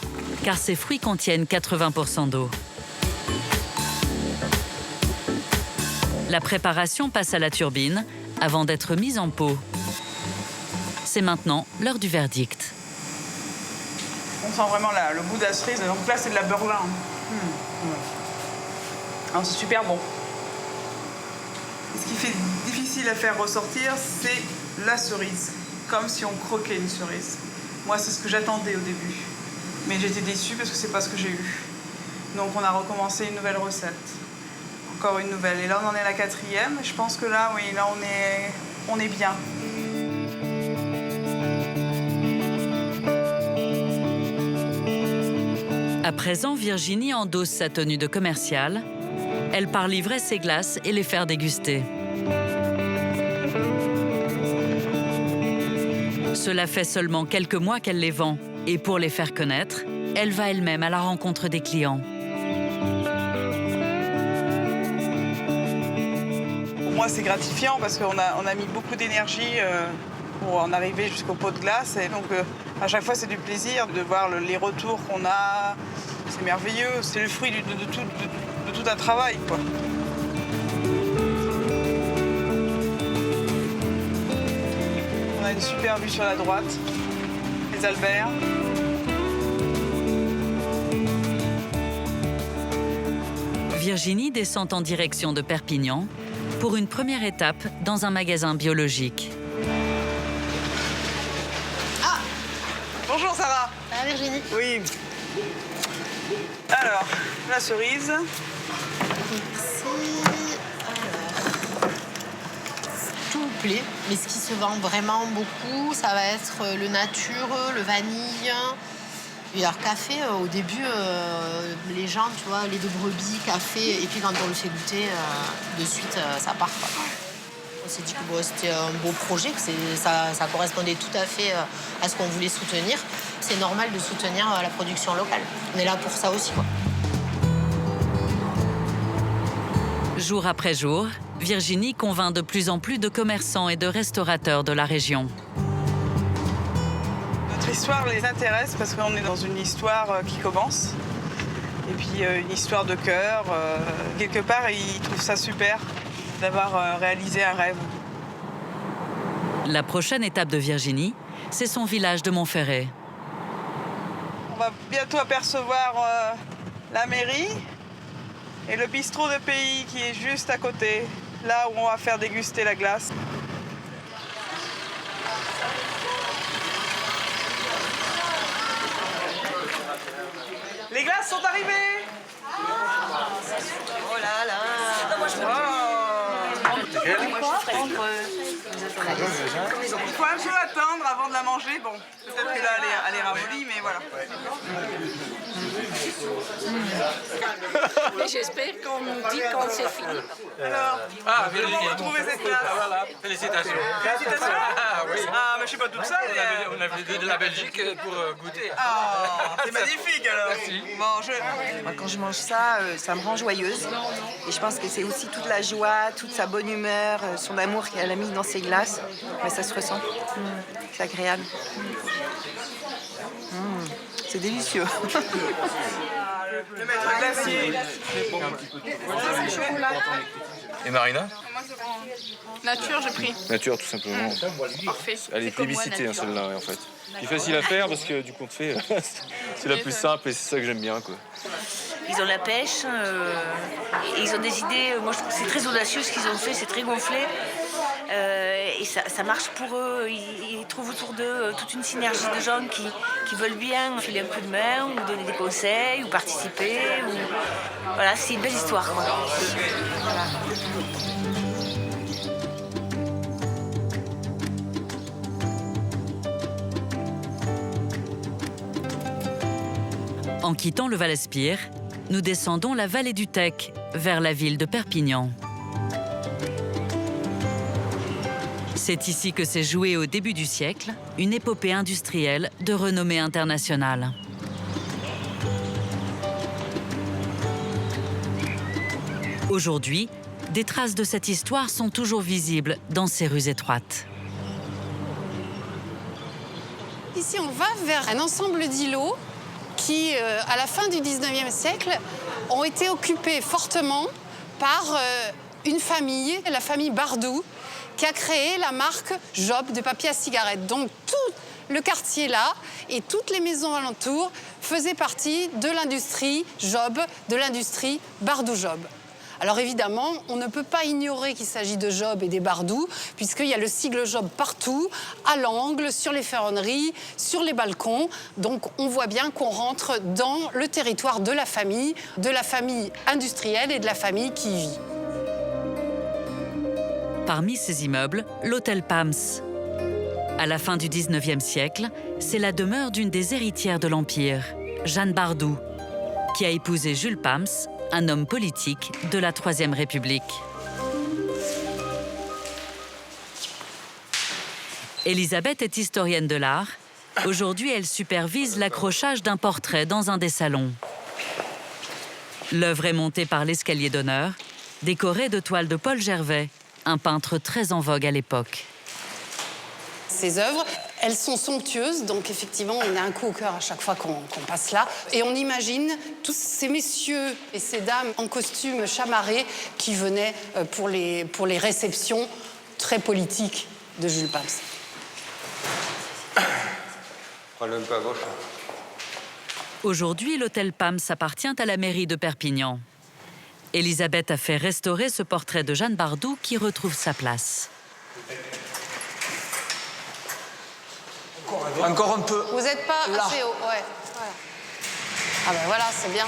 car ces fruits contiennent 80% d'eau. La préparation passe à la turbine avant d'être mise en pot. C'est maintenant l'heure du verdict. On sent vraiment le goût de la cerise. Donc là, c'est de la beurre lin. Alors, c'est super bon. Ce qui fait difficile à faire ressortir, c'est la cerise. Comme si on croquait une cerise. Moi, c'est ce que j'attendais au début. Mais j'étais déçue parce que c'est pas ce que j'ai eu. Donc on a recommencé une nouvelle recette. Encore une nouvelle. Et là, on en est à la 4e. Je pense que là, oui, là, on est bien. À présent, Virginie endosse sa tenue de commerciale. Elle part livrer ses glaces et les faire déguster. Cela fait seulement quelques mois qu'elle les vend. Et pour les faire connaître, elle va elle-même à la rencontre des clients. Pour moi, c'est gratifiant parce qu'on a mis beaucoup d'énergie pour en arriver jusqu'au pot de glace. Et donc, à chaque fois, c'est du plaisir de voir les retours qu'on a. C'est merveilleux. C'est le fruit de tout un travail, quoi. On a une super vue sur la droite. Les Alberts. Virginie descend en direction de Perpignan pour une première étape dans un magasin biologique. Ah! Bonjour Sarah. Ça va Virginie? Oui. Alors, la cerise. Merci. Alors, tout me plaît, mais ce qui se vend vraiment beaucoup, ça va être le nature, le vanille. Et alors café, au début, les gens, tu vois, lait de brebis, café, et puis quand on le fait goûter, de suite, ça part, quoi. On s'est dit que bon, c'était un beau projet, que ça correspondait tout à fait à ce qu'on voulait soutenir. C'est normal de soutenir la production locale. On est là pour ça aussi, quoi. Jour après jour, Virginie convainc de plus en plus de commerçants et de restaurateurs de la région. Notre histoire les intéresse parce qu'on est dans une histoire qui commence. Et puis une histoire de cœur. Quelque part, ils trouvent ça super d'avoir réalisé un rêve. La prochaine étape de Virginie, c'est son village de Montferré. On va bientôt apercevoir la mairie et le bistrot de pays qui est juste à côté, là où on va faire déguster la glace. Les glaces sont arrivées. Oh là là. Il faut un peu attendre avant de la manger. Bon, peut-être que là, elle est ramollie, mais voilà. J'espère qu'on nous dit quand c'est fini. Alors, comment vous trouvez cette glace? Voilà, félicitations. Félicitations. Ah, oui. Ah, mais je suis pas toute seule. On a venu de la Belgique pour goûter. Ah, c'est magnifique alors. Merci. Bon, Moi, quand je mange ça, ça me rend joyeuse. Et je pense que c'est aussi toute la joie, toute sa bonne humeur, son amour qu'elle a mis dans ses glaces. Mais ça se ressent. C'est agréable. C'est délicieux. Le maître glacier. Et Marina? Nature, j'ai pris. Nature, tout simplement. Parfait. Elle est plébiscitée, celle-là, en fait. C'est facile à faire parce que du compte fait, c'est la plus simple et c'est ça que j'aime bien, quoi. Ils ont la pêche, et ils ont des idées. Moi, je trouve que c'est très audacieux ce qu'ils ont fait, c'est très gonflé. Et ça marche pour eux. Ils trouvent autour d'eux toute une synergie de gens qui veulent bien filer un coup de main, ou donner des conseils, ou participer. Voilà, c'est une belle histoire, quoi. Voilà. En quittant le Val-Espire, nous descendons la vallée du Tech, vers la ville de Perpignan. C'est ici que s'est jouée au début du siècle une épopée industrielle de renommée internationale. Aujourd'hui, des traces de cette histoire sont toujours visibles dans ces rues étroites. Ici, on va vers un ensemble d'îlots qui, à la fin du 19e siècle, ont été occupés fortement par une famille, la famille Bardou, qui a créé la marque Job de papier à cigarette. Donc tout le quartier là et toutes les maisons alentours faisaient partie de l'industrie Job, de l'industrie Bardou-Job. Alors évidemment, on ne peut pas ignorer qu'il s'agit de Job et des Bardou, puisqu'il y a le sigle Job partout, à l'angle, sur les ferronneries, sur les balcons. Donc on voit bien qu'on rentre dans le territoire de la famille industrielle et de la famille qui y vit. Parmi ces immeubles, l'hôtel Pams. À la fin du 19e siècle, c'est la demeure d'une des héritières de l'Empire, Jeanne Bardou, qui a épousé Jules Pams, un homme politique de la Troisième République. Elisabeth est historienne de l'art. Aujourd'hui, elle supervise l'accrochage d'un portrait dans un des salons. L'œuvre est montée par l'escalier d'honneur, décorée de toiles de Paul Gervais, un peintre très en vogue à l'époque. Ces œuvres, elles sont somptueuses, donc effectivement, on a un coup au cœur à chaque fois qu'on passe là. Et on imagine tous ces messieurs et ces dames en costume chamarré qui venaient pour les réceptions très politiques de Jules Pams. Prends-le un peu à gauche. Aujourd'hui, l'hôtel Pams appartient à la mairie de Perpignan. Elisabeth a fait restaurer ce portrait de Jeanne Bardou qui retrouve sa place. Encore un peu. Vous n'êtes pas là. assez haut, ouais. Voilà. Ah ben voilà, c'est bien.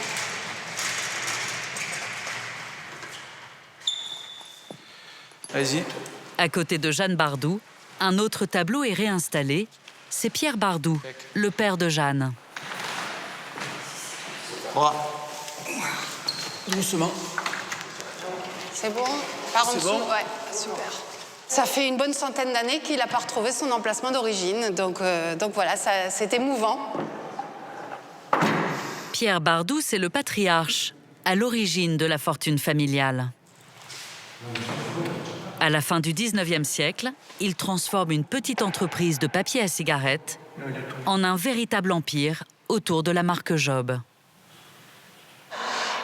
Allez-y. À côté de Jeanne Bardou, un autre tableau est réinstallé. C'est Pierre Bardou, le père de Jeanne. Voilà. Doucement. C'est bon? Par en C'est dessous? bon. Ouais, super. Ça fait une bonne centaine d'années qu'il n'a pas retrouvé son emplacement d'origine. Donc voilà, c'est émouvant. Pierre Bardou, c'est le patriarche, à l'origine de la fortune familiale. À la fin du 19e siècle, il transforme une petite entreprise de papier à cigarettes en un véritable empire autour de la marque Job.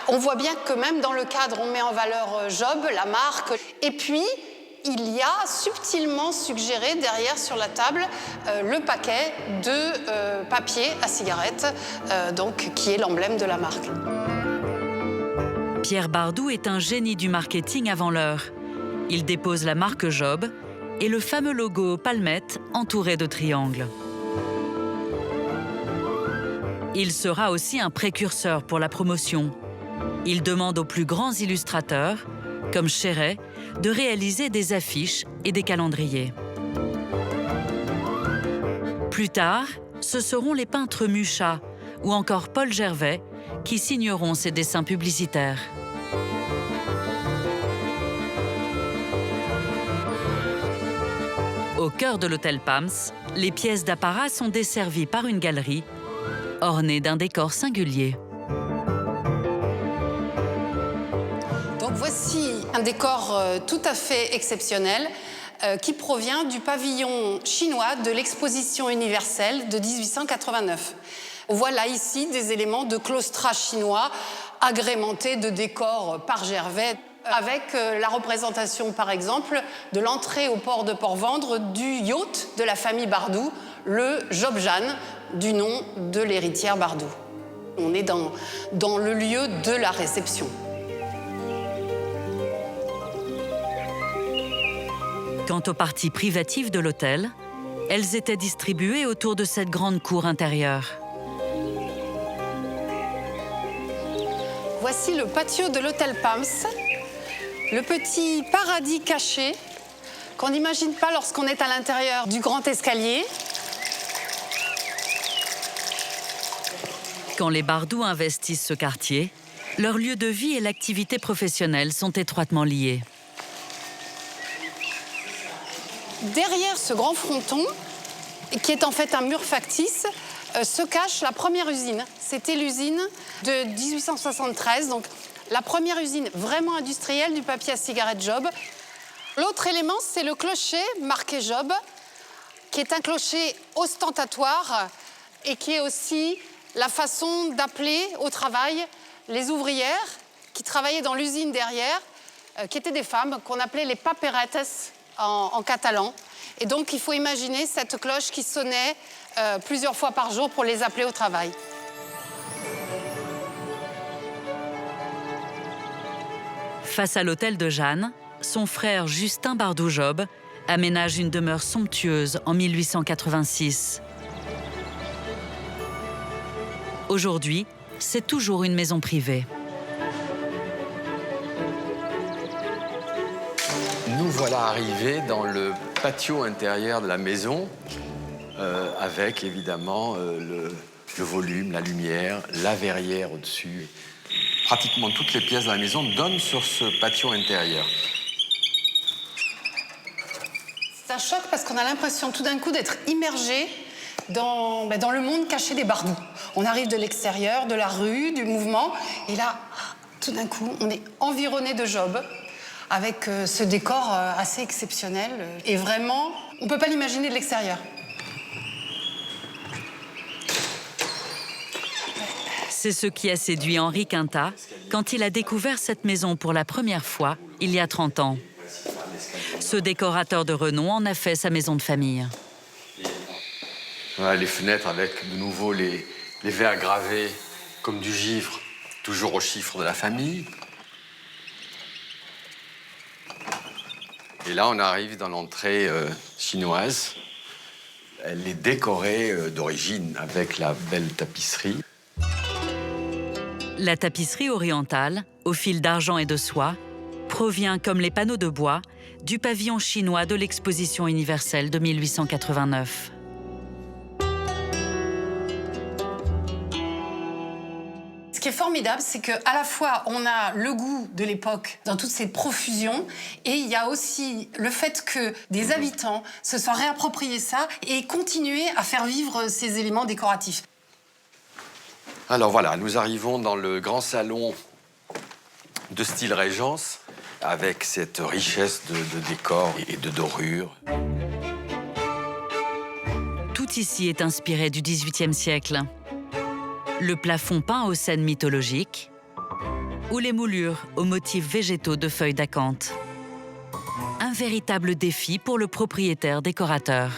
On voit bien que même dans le cadre, on met en valeur Job, la marque. Et puis, il y a subtilement suggéré derrière sur la table le paquet de papier à cigarette, donc, qui est l'emblème de la marque. Pierre Bardou est un génie du marketing avant l'heure. Il dépose la marque Job et le fameux logo palmette entouré de triangles. Il sera aussi un précurseur pour la promotion. Il demande aux plus grands illustrateurs, comme Chéret, de réaliser des affiches et des calendriers. Plus tard, ce seront les peintres Mucha ou encore Paul Gervais qui signeront ses dessins publicitaires. Au cœur de l'hôtel Pams, les pièces d'apparat sont desservies par une galerie ornée d'un décor singulier. Donc voici un décor tout à fait exceptionnel qui provient du pavillon chinois de l'exposition universelle de 1889. On voit là ici des éléments de claustrat chinois agrémentés de décors par Gervais, avec la représentation, par exemple, de l'entrée au port de Port-Vendre du yacht de la famille Bardou, le Job Jeanne, du nom de l'héritière Bardou. On est dans le lieu de la réception. Quant aux parties privatives de l'hôtel, elles étaient distribuées autour de cette grande cour intérieure. Voici le patio de l'hôtel Pams, le petit paradis caché qu'on n'imagine pas lorsqu'on est à l'intérieur du grand escalier. Quand les Bardou investissent ce quartier, leur lieu de vie et l'activité professionnelle sont étroitement liés. Derrière ce grand fronton, qui est en fait un mur factice, se cache la première usine. C'était l'usine de 1873, donc la première usine vraiment industrielle du papier à cigarette Job. L'autre élément, c'est le clocher marqué Job, qui est un clocher ostentatoire et qui est aussi la façon d'appeler au travail les ouvrières qui travaillaient dans l'usine derrière, qui étaient des femmes qu'on appelait les paperetes en catalan. Et donc, il faut imaginer cette cloche qui sonnait plusieurs fois par jour pour les appeler au travail. Face à l'hôtel de Jeanne, son frère Justin Bardou-Job aménage une demeure somptueuse en 1886. Aujourd'hui, c'est toujours une maison privée. Nous voilà arrivés dans le patio intérieur de la maison, avec évidemment le volume, la lumière, la verrière au-dessus. Pratiquement toutes les pièces de la maison donnent sur ce patio intérieur. C'est un choc parce qu'on a l'impression tout d'un coup d'être immergé dans le monde caché des Bardou. On arrive de l'extérieur, de la rue, du mouvement, et là, tout d'un coup, on est environné de Job, avec ce décor assez exceptionnel. Et vraiment, on ne peut pas l'imaginer de l'extérieur. C'est ce qui a séduit Henri Quintat quand il a découvert cette maison pour la première fois, il y a 30 ans. Ce décorateur de renom en a fait sa maison de famille. Voilà, les fenêtres avec de nouveau les verres gravés comme du givre, toujours au chiffre de la famille. Et là, on arrive dans l'entrée chinoise. Elle est décorée d'origine avec la belle tapisserie. La tapisserie orientale, au fil d'argent et de soie, provient, comme les panneaux de bois, du pavillon chinois de l'exposition universelle de 1889. Ce qui est formidable, c'est qu'à la fois, on a le goût de l'époque dans toute cette profusion, et il y a aussi le fait que des habitants se soient réappropriés ça et continuer à faire vivre ces éléments décoratifs. Alors voilà, nous arrivons dans le grand salon de style Régence, avec cette richesse de décors et de dorures. Tout ici est inspiré du XVIIIe siècle. Le plafond peint aux scènes mythologiques ou les moulures aux motifs végétaux de feuilles d'acanthe. Un un véritable défi pour le propriétaire décorateur.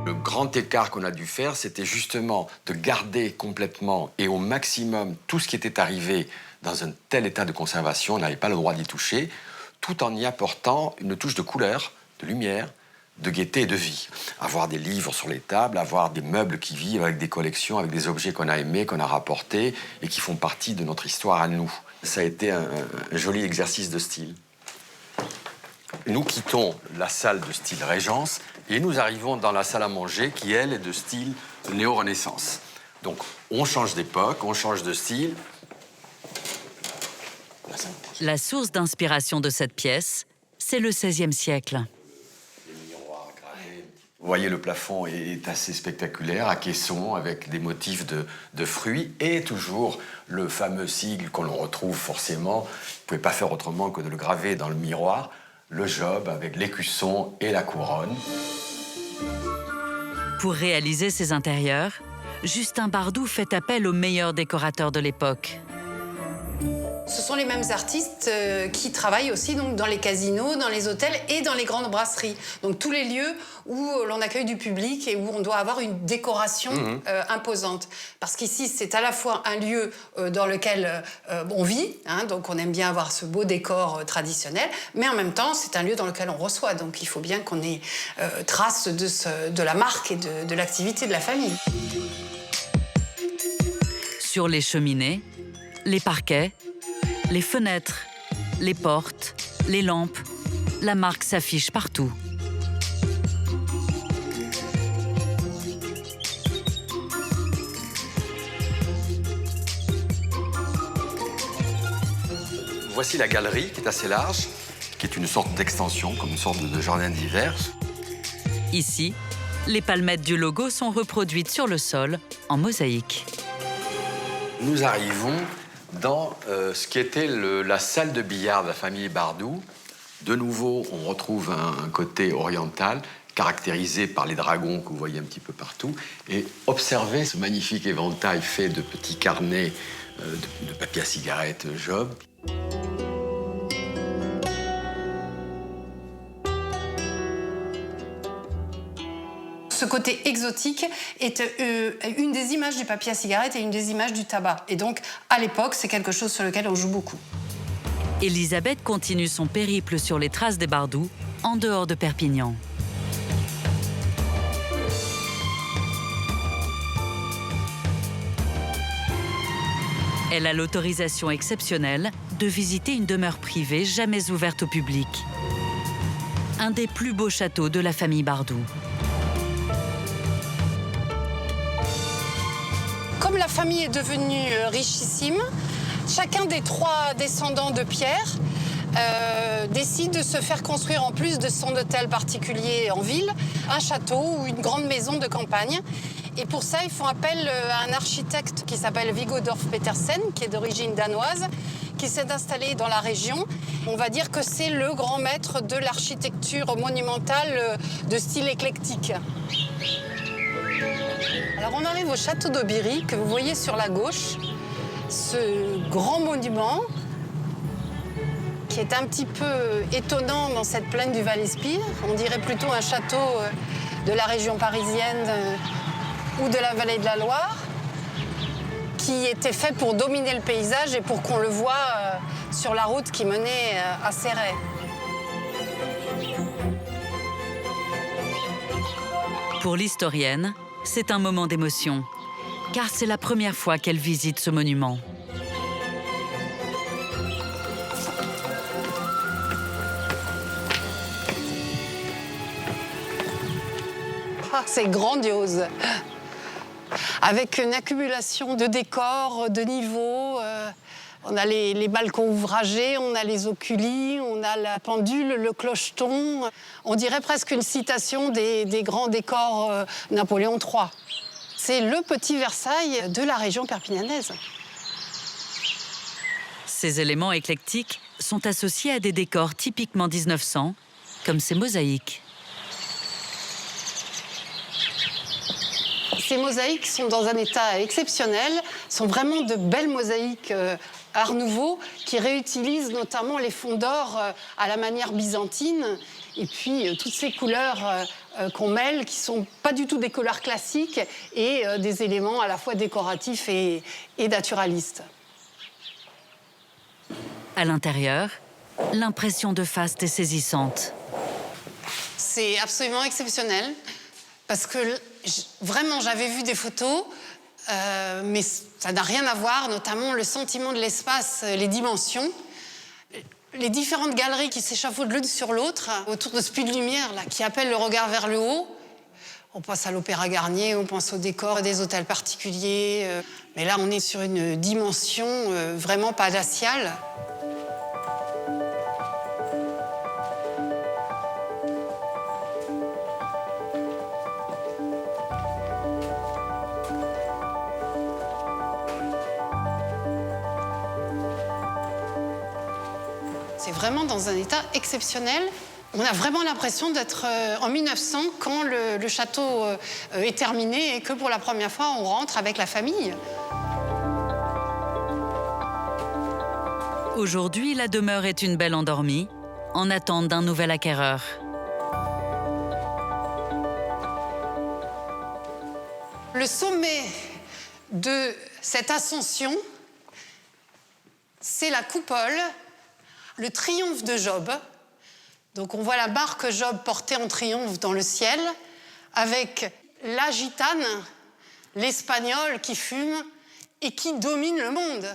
Le grand écart qu'on a dû faire, c'était justement de garder complètement et au maximum tout ce qui était arrivé dans un tel état de conservation, on n'avait pas le droit d'y toucher, tout en y apportant une touche de couleur, de lumière, de gaieté et de vie. Avoir des livres sur les tables, avoir des meubles qui vivent avec des collections, avec des objets qu'on a aimés, qu'on a rapportés et qui font partie de notre histoire à nous. Ça a été un joli exercice de style. Nous quittons la salle de style Régence et nous arrivons dans la salle à manger qui, elle, est de style néo-renaissance. Donc, on change d'époque, on change de style. La source d'inspiration de cette pièce, c'est le XVIe siècle. Vous voyez, le plafond est assez spectaculaire, à caisson, avec des motifs de fruits, et toujours le fameux sigle qu'on retrouve forcément. Vous ne pouvez pas faire autrement que de le graver dans le miroir. Le job avec l'écusson et la couronne. Pour réaliser ces intérieurs, Justin Bardou fait appel aux meilleurs décorateurs de l'époque. Ce sont les mêmes artistes qui travaillent aussi donc, dans les casinos, dans les hôtels et dans les grandes brasseries. Donc tous les lieux où l'on accueille du public et où on doit avoir une décoration imposante. Parce qu'ici, c'est à la fois un lieu dans lequel on vit, hein, donc on aime bien avoir ce beau décor traditionnel, mais en même temps, c'est un lieu dans lequel on reçoit. Donc il faut bien qu'on ait trace de la marque et de l'activité de la famille. Sur les cheminées, les parquets, les fenêtres, les portes, les lampes, la marque s'affiche partout. Voici la galerie qui est assez large, qui est une sorte d'extension, comme une sorte de jardin d'hiver. Ici, les palmettes du logo sont reproduites sur le sol en mosaïque. Nous arrivons dans ce qui était la salle de billard de la famille Bardou. De nouveau, on retrouve un côté oriental, caractérisé par les dragons que vous voyez un petit peu partout. Et observez ce magnifique éventail fait de petits carnets de papier à cigarette Job. Ce côté exotique est une des images du papier à cigarette et une des images du tabac. Et donc, à l'époque, c'est quelque chose sur lequel on joue beaucoup. Elisabeth continue son périple sur les traces des Bardou, en dehors de Perpignan. Elle a l'autorisation exceptionnelle de visiter une demeure privée jamais ouverte au public. Un des plus beaux châteaux de la famille Bardou. Comme la famille est devenue richissime, chacun des 3 descendants de Pierre décide de se faire construire, en plus de son hôtel particulier en ville, un château ou une grande maison de campagne. Et pour ça, ils font appel à un architecte qui s'appelle Viggo Dorf Petersen, qui est d'origine danoise, qui s'est installé dans la région. On va dire que c'est le grand maître de l'architecture monumentale de style éclectique. Alors on arrive au château d'Aubiry, que vous voyez sur la gauche. Ce grand monument, qui est un petit peu étonnant dans cette plaine du Val-Espire. On dirait plutôt un château de la région parisienne ou de la vallée de la Loire, qui était fait pour dominer le paysage et pour qu'on le voit sur la route qui menait à Céret. Pour l'historienne, c'est un moment d'émotion, car c'est la première fois qu'elle visite ce monument. Ah, c'est grandiose. Avec une accumulation de décors, de niveaux. On a les balcons ouvragés, on a les oculis, on a la pendule, le clocheton. On dirait presque une citation des grands décors Napoléon III. C'est le petit Versailles de la région perpignanaise. Ces éléments éclectiques sont associés à des décors typiquement 1900, comme ces mosaïques. Ces mosaïques sont dans un état exceptionnel, sont vraiment de belles mosaïques Art Nouveau qui réutilisent notamment les fonds d'or à la manière byzantine et puis toutes ces couleurs qu'on mêle qui sont pas du tout des couleurs classiques et des éléments à la fois décoratifs et naturalistes. À l'intérieur, l'impression de faste est saisissante. C'est absolument exceptionnel parce que vraiment j'avais vu des photos mais ça n'a rien à voir, notamment le sentiment de l'espace, les dimensions. Les différentes galeries qui s'échafaudent l'une sur l'autre, autour de ce puits de lumière là, qui appelle le regard vers le haut. On pense à l'Opéra Garnier, on pense au décor des hôtels particuliers. Mais là, on est sur une dimension vraiment palatiale. C'est vraiment dans un état exceptionnel. On a vraiment l'impression d'être en 1900 quand le château est terminé et que pour la première fois, on rentre avec la famille. Aujourd'hui, la demeure est une belle endormie, en attente d'un nouvel acquéreur. Le sommet de cette ascension, c'est la coupole, le triomphe de Job. Donc on voit la barque Job portée en triomphe dans le ciel, avec la gitane, l'espagnol qui fume et qui domine le monde.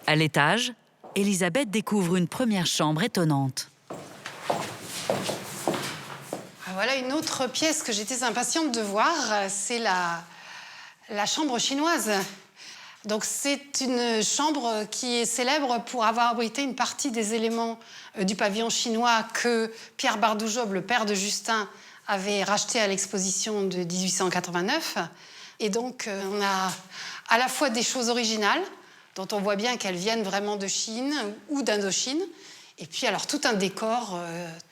À l'étage, Elisabeth découvre une première chambre étonnante. Voilà une autre pièce que j'étais impatiente de voir, c'est la chambre chinoise. Donc c'est une chambre qui est célèbre pour avoir abrité une partie des éléments du pavillon chinois que Pierre Bardou-Job, le père de Justin, avait racheté à l'exposition de 1889. Et donc on a à la fois des choses originales, dont on voit bien qu'elles viennent vraiment de Chine ou d'Indochine, et puis alors tout un décor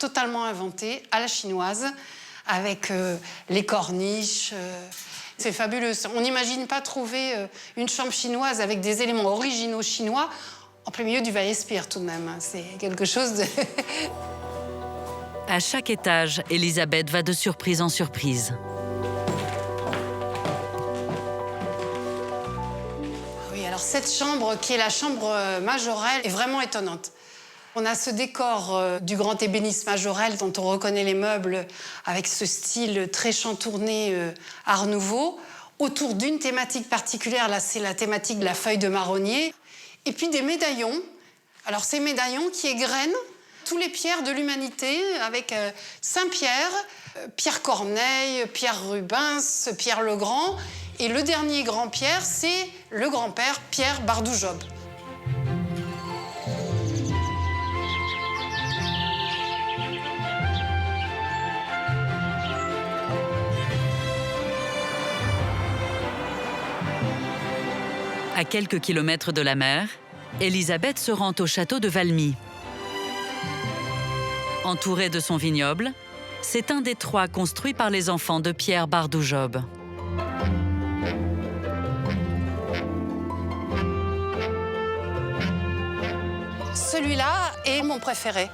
totalement inventé à la chinoise, avec les corniches. C'est fabuleux. On n'imagine pas trouver une chambre chinoise avec des éléments originaux chinois en plein milieu du Vallespir, tout de même. C'est quelque chose de... À chaque étage, Elisabeth va de surprise en surprise. Oui, alors cette chambre, qui est la chambre Majorelle, est vraiment étonnante. On a ce décor du grand ébéniste Majorelle dont on reconnaît les meubles avec ce style très chantourné Art Nouveau, autour d'une thématique particulière. Là, c'est la thématique de la feuille de marronnier. Et puis des médaillons. Alors ces médaillons qui égrènent tous les pierres de l'humanité avec Saint-Pierre, Pierre Corneille, Pierre Rubens, Pierre le Grand. Et le dernier grand Pierre, c'est le grand-père Pierre Bardou-Job. À quelques kilomètres de la mer, Elisabeth se rend au château de Valmy. Entouré de son vignoble, c'est un des 3 construits par les enfants de Pierre Bardou-Job. Celui-là est mon préféré,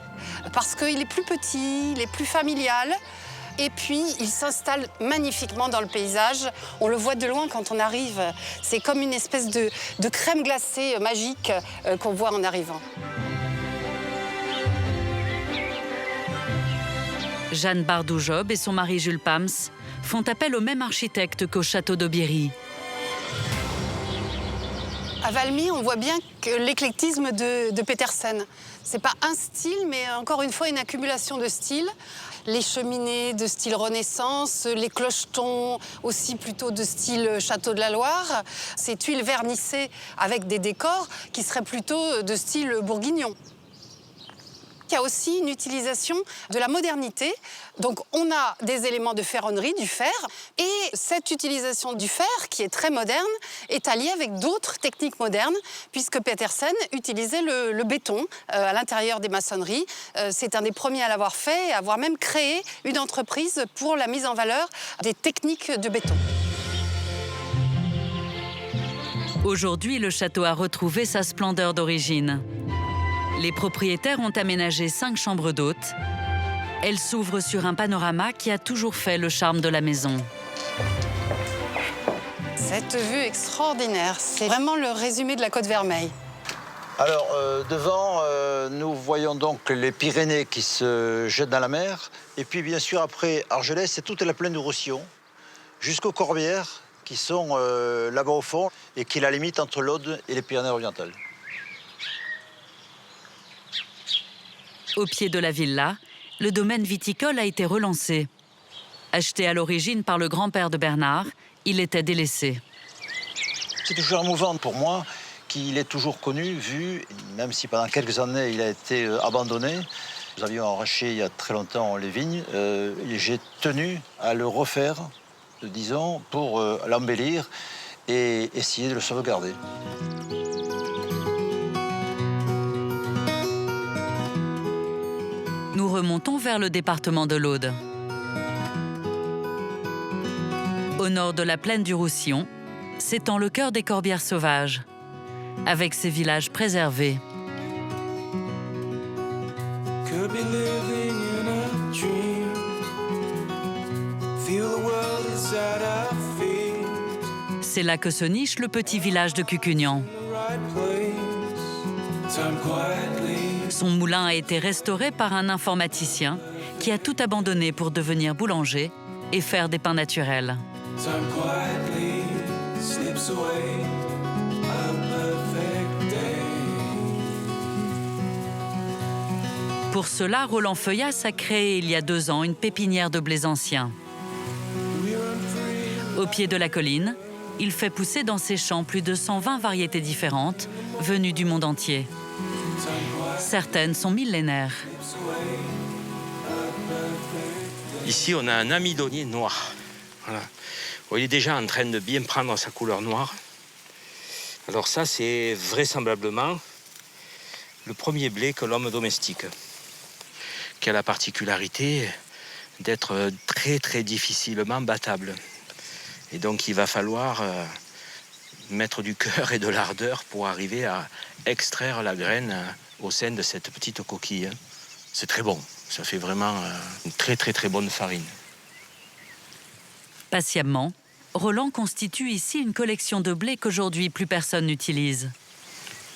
parce qu'il est plus petit, il est plus familial. Et puis, il s'installe magnifiquement dans le paysage. On le voit de loin quand on arrive. C'est comme une espèce de crème glacée magique qu'on voit en arrivant. Jeanne Bardou-Job et son mari Jules Pams font appel au même architecte qu'au château d'Aubiry. À Valmy, on voit bien que l'éclectisme de Petersen. C'est pas un style, mais encore une fois, une accumulation de styles. Les cheminées de style Renaissance, les clochetons aussi plutôt de style Château de la Loire. Ces tuiles vernissées avec des décors qui seraient plutôt de style bourguignon. Il y a aussi une utilisation de la modernité. Donc on a des éléments de ferronnerie, du fer, et cette utilisation du fer, qui est très moderne, est alliée avec d'autres techniques modernes, puisque Petersen utilisait le béton à l'intérieur des maçonneries. C'est un des premiers à l'avoir fait et à avoir même créé une entreprise pour la mise en valeur des techniques de béton. Aujourd'hui, le château a retrouvé sa splendeur d'origine. Les propriétaires ont aménagé 5 chambres d'hôtes. Elles s'ouvrent sur un panorama qui a toujours fait le charme de la maison. Cette vue extraordinaire, c'est vraiment le résumé de la Côte Vermeille. Alors, devant, nous voyons donc les Pyrénées qui se jettent dans la mer. Et puis, bien sûr, après Argelès, c'est toute la plaine du Roussillon, jusqu'aux Corbières, qui sont là-bas au fond, et qui est la limite entre l'Aude et les Pyrénées-Orientales. Au pied de la villa, le domaine viticole a été relancé. Acheté à l'origine par le grand-père de Bernard, il était délaissé. C'est toujours émouvant pour moi qu'il est toujours connu, vu, même si pendant quelques années il a été abandonné. Nous avions arraché il y a très longtemps les vignes. J'ai tenu à le refaire, disons, pour l'embellir et essayer de le sauvegarder. Nous remontons vers le département de l'Aude. Au nord de la plaine du Roussillon, s'étend le cœur des Corbières sauvages, avec ses villages préservés. C'est là que se niche le petit village de Cucugnan. Son moulin a été restauré par un informaticien qui a tout abandonné pour devenir boulanger et faire des pains naturels. Pour cela, Roland Feuillas a créé il y a 2 ans une pépinière de blés anciens. Au pied de la colline, il fait pousser dans ses champs plus de 120 variétés différentes venues du monde entier. Certaines sont millénaires. Ici, on a un amidonnier noir. Voilà. Il est déjà en train de bien prendre sa couleur noire. Alors ça, c'est vraisemblablement le premier blé que l'homme domestique, qui a la particularité d'être très très difficilement battable. Et donc il va falloir mettre du cœur et de l'ardeur pour arriver à extraire la graine au sein de cette petite coquille. C'est très bon, ça fait vraiment une très très très bonne farine. Patiemment, Roland constitue ici une collection de blé qu'aujourd'hui plus personne n'utilise.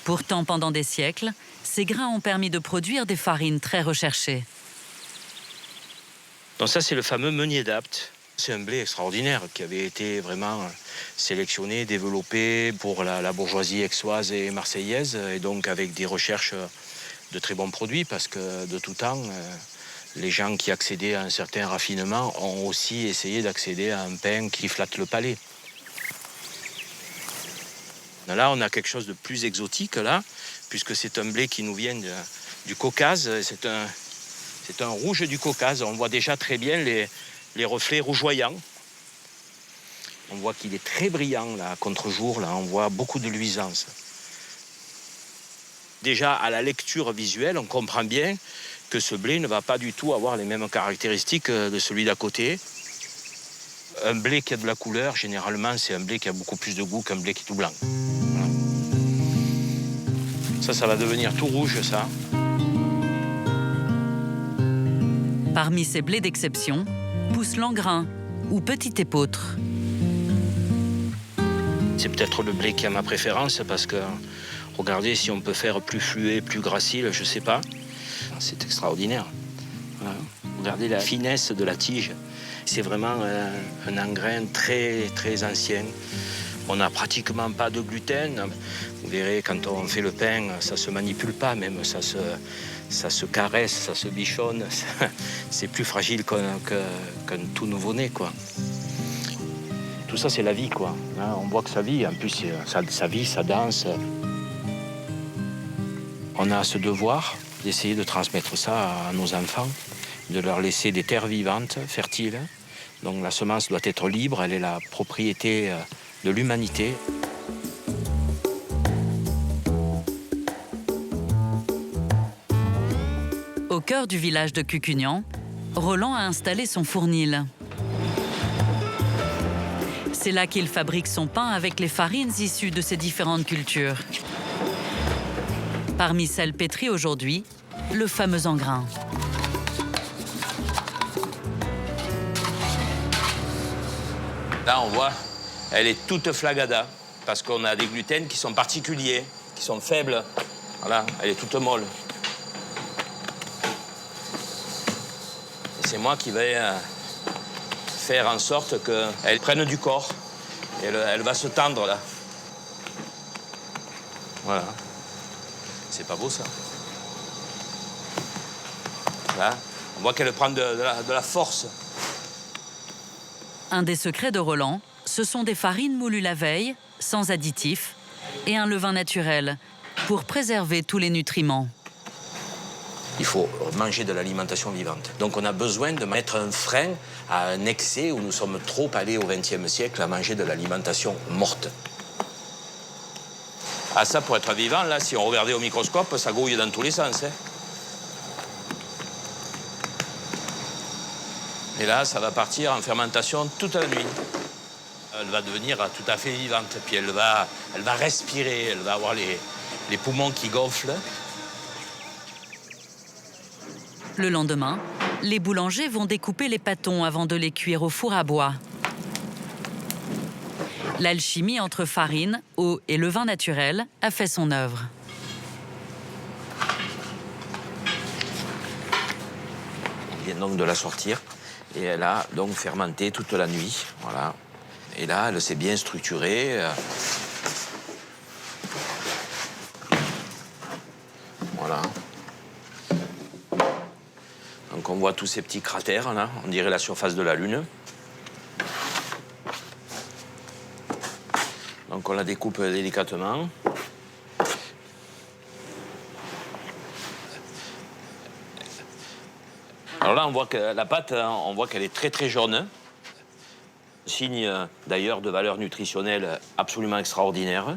Pourtant, pendant des siècles, ces grains ont permis de produire des farines très recherchées. Donc ça, c'est le fameux meunier d'Apt. C'est un blé extraordinaire qui avait été vraiment sélectionné, développé pour la bourgeoisie aixoise et marseillaise, et donc avec des recherches de très bons produits, parce que de tout temps, les gens qui accédaient à un certain raffinement ont aussi essayé d'accéder à un pain qui flatte le palais. Là, on a quelque chose de plus exotique, là, puisque c'est un blé qui nous vient du Caucase. C'est un rouge du Caucase. On voit déjà très bien les reflets rougeoyants. On voit qu'il est très brillant, là, à contre-jour. Là, on voit beaucoup de luisance. Déjà, à la lecture visuelle, on comprend bien que ce blé ne va pas du tout avoir les mêmes caractéristiques de celui d'à côté. Un blé qui a de la couleur, généralement, c'est un blé qui a beaucoup plus de goût qu'un blé qui est tout blanc. Voilà. Ça va devenir tout rouge, ça. Parmi ces blés d'exception, pousse l'engrain ou petit épeautre. C'est peut-être le blé qui a ma préférence parce que, regardez, si on peut faire plus fluet, plus gracile, je ne sais pas. C'est extraordinaire. Voilà. Regardez la finesse de la tige. C'est vraiment un engrain très, très ancien. On n'a pratiquement pas de gluten. Vous verrez, quand on fait le pain, ça ne se manipule pas, même ça se caresse, ça se bichonne. C'est plus fragile qu'un tout nouveau-né, quoi. Tout ça, c'est la vie, quoi. On voit que ça vit. En plus, ça vit, ça danse. On a ce devoir d'essayer de transmettre ça à nos enfants, de leur laisser des terres vivantes, fertiles. Donc la semence doit être libre, elle est la propriété de l'humanité. Au cœur du village de Cucugnan, Roland a installé son fournil. C'est là qu'il fabrique son pain avec les farines issues de ces différentes cultures. Parmi celles pétries aujourd'hui, le fameux engrain. Là, on voit, elle est toute flagada, parce qu'on a des gluten qui sont particuliers, qui sont faibles. Voilà, elle est toute molle. Et c'est moi qui vais faire en sorte qu'elle prenne du corps. Et elle va se tendre, là. Voilà. C'est pas beau, ça. Là, on voit qu'elle prend de la force. Un des secrets de Roland, ce sont des farines moulues la veille, sans additifs, et un levain naturel, pour préserver tous les nutriments. Il faut manger de l'alimentation vivante. Donc on a besoin de mettre un frein à un excès où nous sommes trop allés au XXe siècle à manger de l'alimentation morte. Ah, ça, pour être vivant, là, si on regardait au microscope, ça grouille dans tous les sens. Hein. Et là, ça va partir en fermentation toute la nuit. Elle va devenir tout à fait vivante. Puis elle va respirer, elle va avoir les poumons qui gonflent. Le lendemain, les boulangers vont découper les pâtons avant de les cuire au four à bois. L'alchimie entre farine, eau et levain naturel a fait son œuvre. On vient donc de la sortir. Et elle a donc fermenté toute la nuit, voilà. Et là, elle s'est bien structurée. Voilà. Donc on voit tous ces petits cratères, là, on dirait la surface de la Lune. Donc on la découpe délicatement. Alors là, on voit que la pâte, on voit qu'elle est très très jaune. Signe d'ailleurs de valeur nutritionnelle absolument extraordinaire.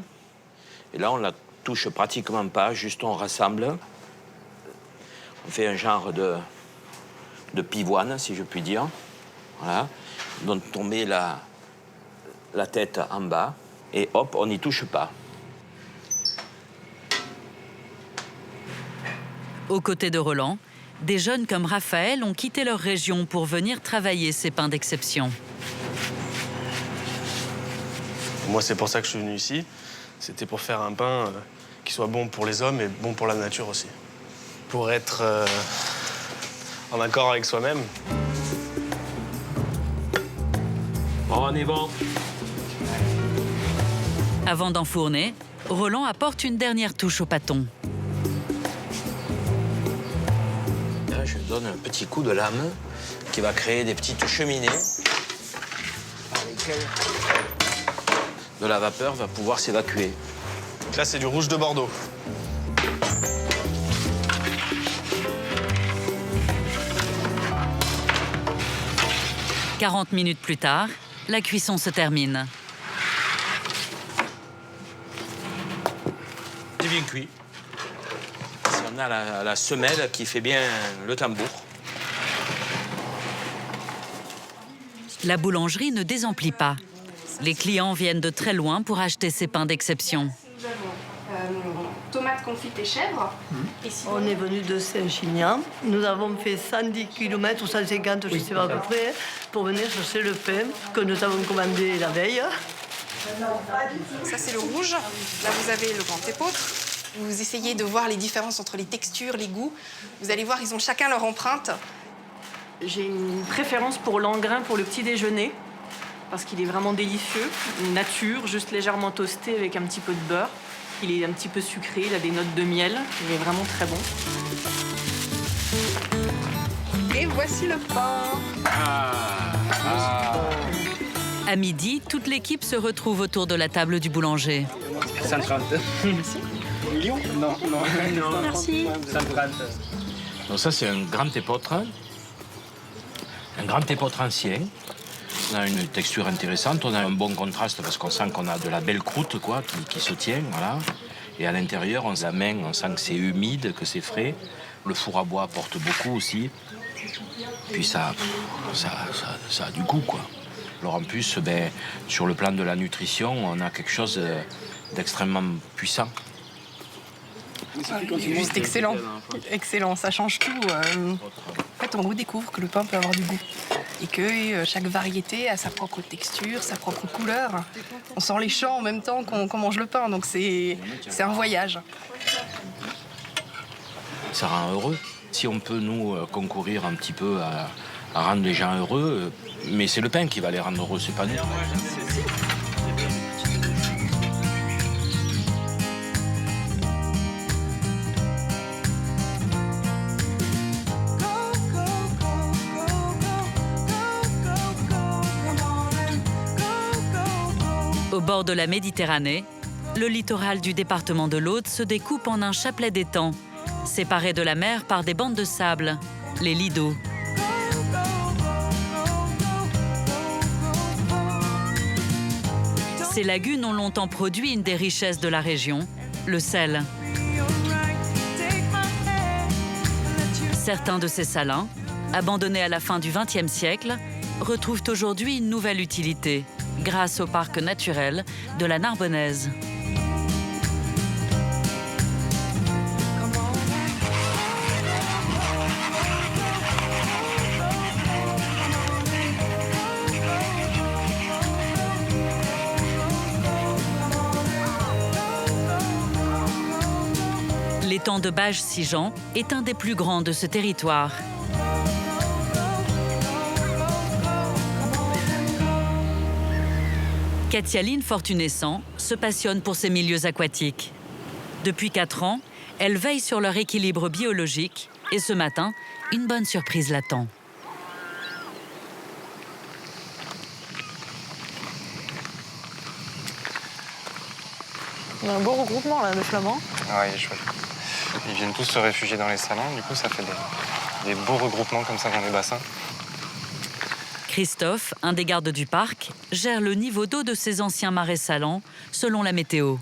Et là, on la touche pratiquement pas, juste on rassemble. On fait un genre de pivoine, si je puis dire. Voilà. Donc on met la tête en bas et hop, on n'y touche pas. Aux côtés de Roland, des jeunes comme Raphaël ont quitté leur région pour venir travailler ces pains d'exception. Moi, c'est pour ça que je suis venu ici. C'était pour faire un pain qui soit bon pour les hommes et bon pour la nature aussi. Pour être en accord avec soi-même. On est bon. Avant d'enfourner, Roland apporte une dernière touche au pâton. Là, je donne un petit coup de lame qui va créer des petites cheminées par lesquelles de la vapeur va pouvoir s'évacuer. Donc là, c'est du rouge de Bordeaux. « 40 minutes plus tard, la cuisson se termine. C'est bien cuit. Si on a la semelle qui fait bien le tambour. La boulangerie ne désemplit pas. Les clients viennent de très loin pour acheter ces pains d'exception. Nous avons tomates confites et chèvres. On est venu de Saint-Chinian. Nous avons fait 110 km ou 150, je ne sais pas à peu près, pour venir chercher le pain que nous avons commandé la veille. Ça, c'est le rouge. Là, vous avez le grand épeautre. Vous essayez de voir les différences entre les textures, les goûts. Vous allez voir, ils ont chacun leur empreinte. J'ai une préférence pour l'engrain pour le petit déjeuner, parce qu'il est vraiment délicieux. Une nature, juste légèrement toasté avec un petit peu de beurre. Il est un petit peu sucré, il a des notes de miel. Il est vraiment très bon. Et voici le pain. À midi, toute l'équipe se retrouve autour de la table du boulanger. 130. Merci. million. Non. Merci. Donc ça, c'est un grand épeautre. Un grand épeautre ancien. On a une texture intéressante, on a un bon contraste parce qu'on sent qu'on a de la belle croûte quoi, qui se tient. Voilà. Et à l'intérieur, on sent que c'est humide, que c'est frais. Le four à bois apporte beaucoup aussi. Puis ça a du goût, quoi. Alors en plus, sur le plan de la nutrition, on a quelque chose d'extrêmement puissant. Juste excellent. Excellent, ça change tout. En fait, on redécouvre que le pain peut avoir du goût. Et que chaque variété a sa propre texture, sa propre couleur. On sent les champs en même temps qu'on mange le pain, donc c'est un voyage. Ça rend heureux. Si on peut, nous, concourir un petit peu à rendre les gens heureux, mais c'est le pain qui va les rendre heureux, c'est pas nous. Au bord de la Méditerranée, le littoral du département de l'Aude se découpe en un chapelet d'étangs, séparés de la mer par des bandes de sable, les lidos. Ces lagunes ont longtemps produit une des richesses de la région, le sel. Certains de ces salins, abandonnés à la fin du XXe siècle, retrouvent aujourd'hui une nouvelle utilité, grâce au parc naturel de la Narbonnaise. L'étang de Bages-Sigean est un des plus grands de ce territoire. Katialine Fortunescent se passionne pour ces milieux aquatiques. Depuis 4 ans, elle veille sur leur équilibre biologique et ce matin, une bonne surprise l'attend. On a un beau regroupement là de flamands. Ouais, il est chouette. Ils viennent tous se réfugier dans les salins, du coup ça fait des beaux regroupements comme ça dans les bassins. Christophe, un des gardes du parc, gère le niveau d'eau de ces anciens marais salants selon la météo.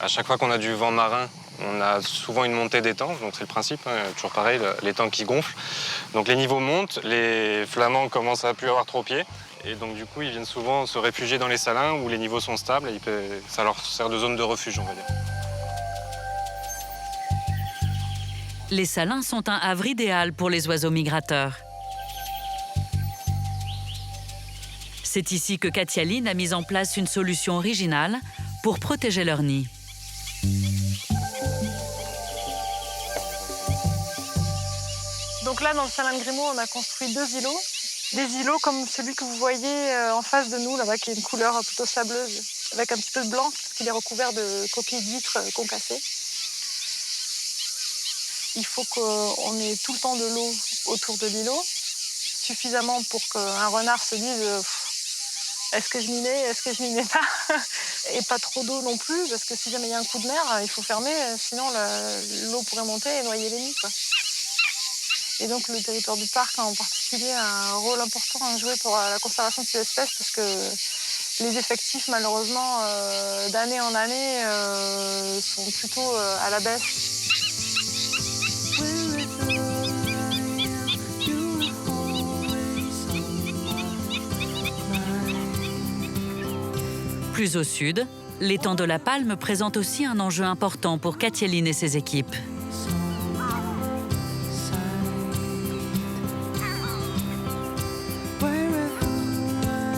À chaque fois qu'on a du vent marin, on a souvent une montée d'étang, donc c'est le principe, hein, toujours pareil, l'étang qui gonfle. Donc les niveaux montent, les flamands commencent à plus avoir trop pied. Et donc du coup, ils viennent souvent se réfugier dans les salins où les niveaux sont stables et ça leur sert de zone de refuge, on va dire. Les salins sont un havre idéal pour les oiseaux migrateurs. C'est ici que Katialine a mis en place une solution originale pour protéger leur nid. Donc là, dans le salin de Grimaud, on a construit 2 îlots. Des îlots comme celui que vous voyez en face de nous, là-bas, qui est une couleur plutôt sableuse, avec un petit peu de blanc, parce qu'il est recouvert de coquilles d'huîtres concassées. Il faut qu'on ait tout le temps de l'eau autour de l'îlot, suffisamment pour qu'un renard se dise est-ce que je m'y mets, est-ce que je m'y mets pas, et pas trop d'eau non plus, parce que si jamais il y a un coup de mer, il faut fermer, sinon l'eau pourrait monter et noyer les nids, quoi. Et donc le territoire du parc en particulier a un rôle important à jouer pour la conservation de ces espèces, parce que les effectifs, malheureusement, d'année en année, sont plutôt à la baisse. Plus au sud, l'étang de la Palme présente aussi un enjeu important pour Katialine et ses équipes.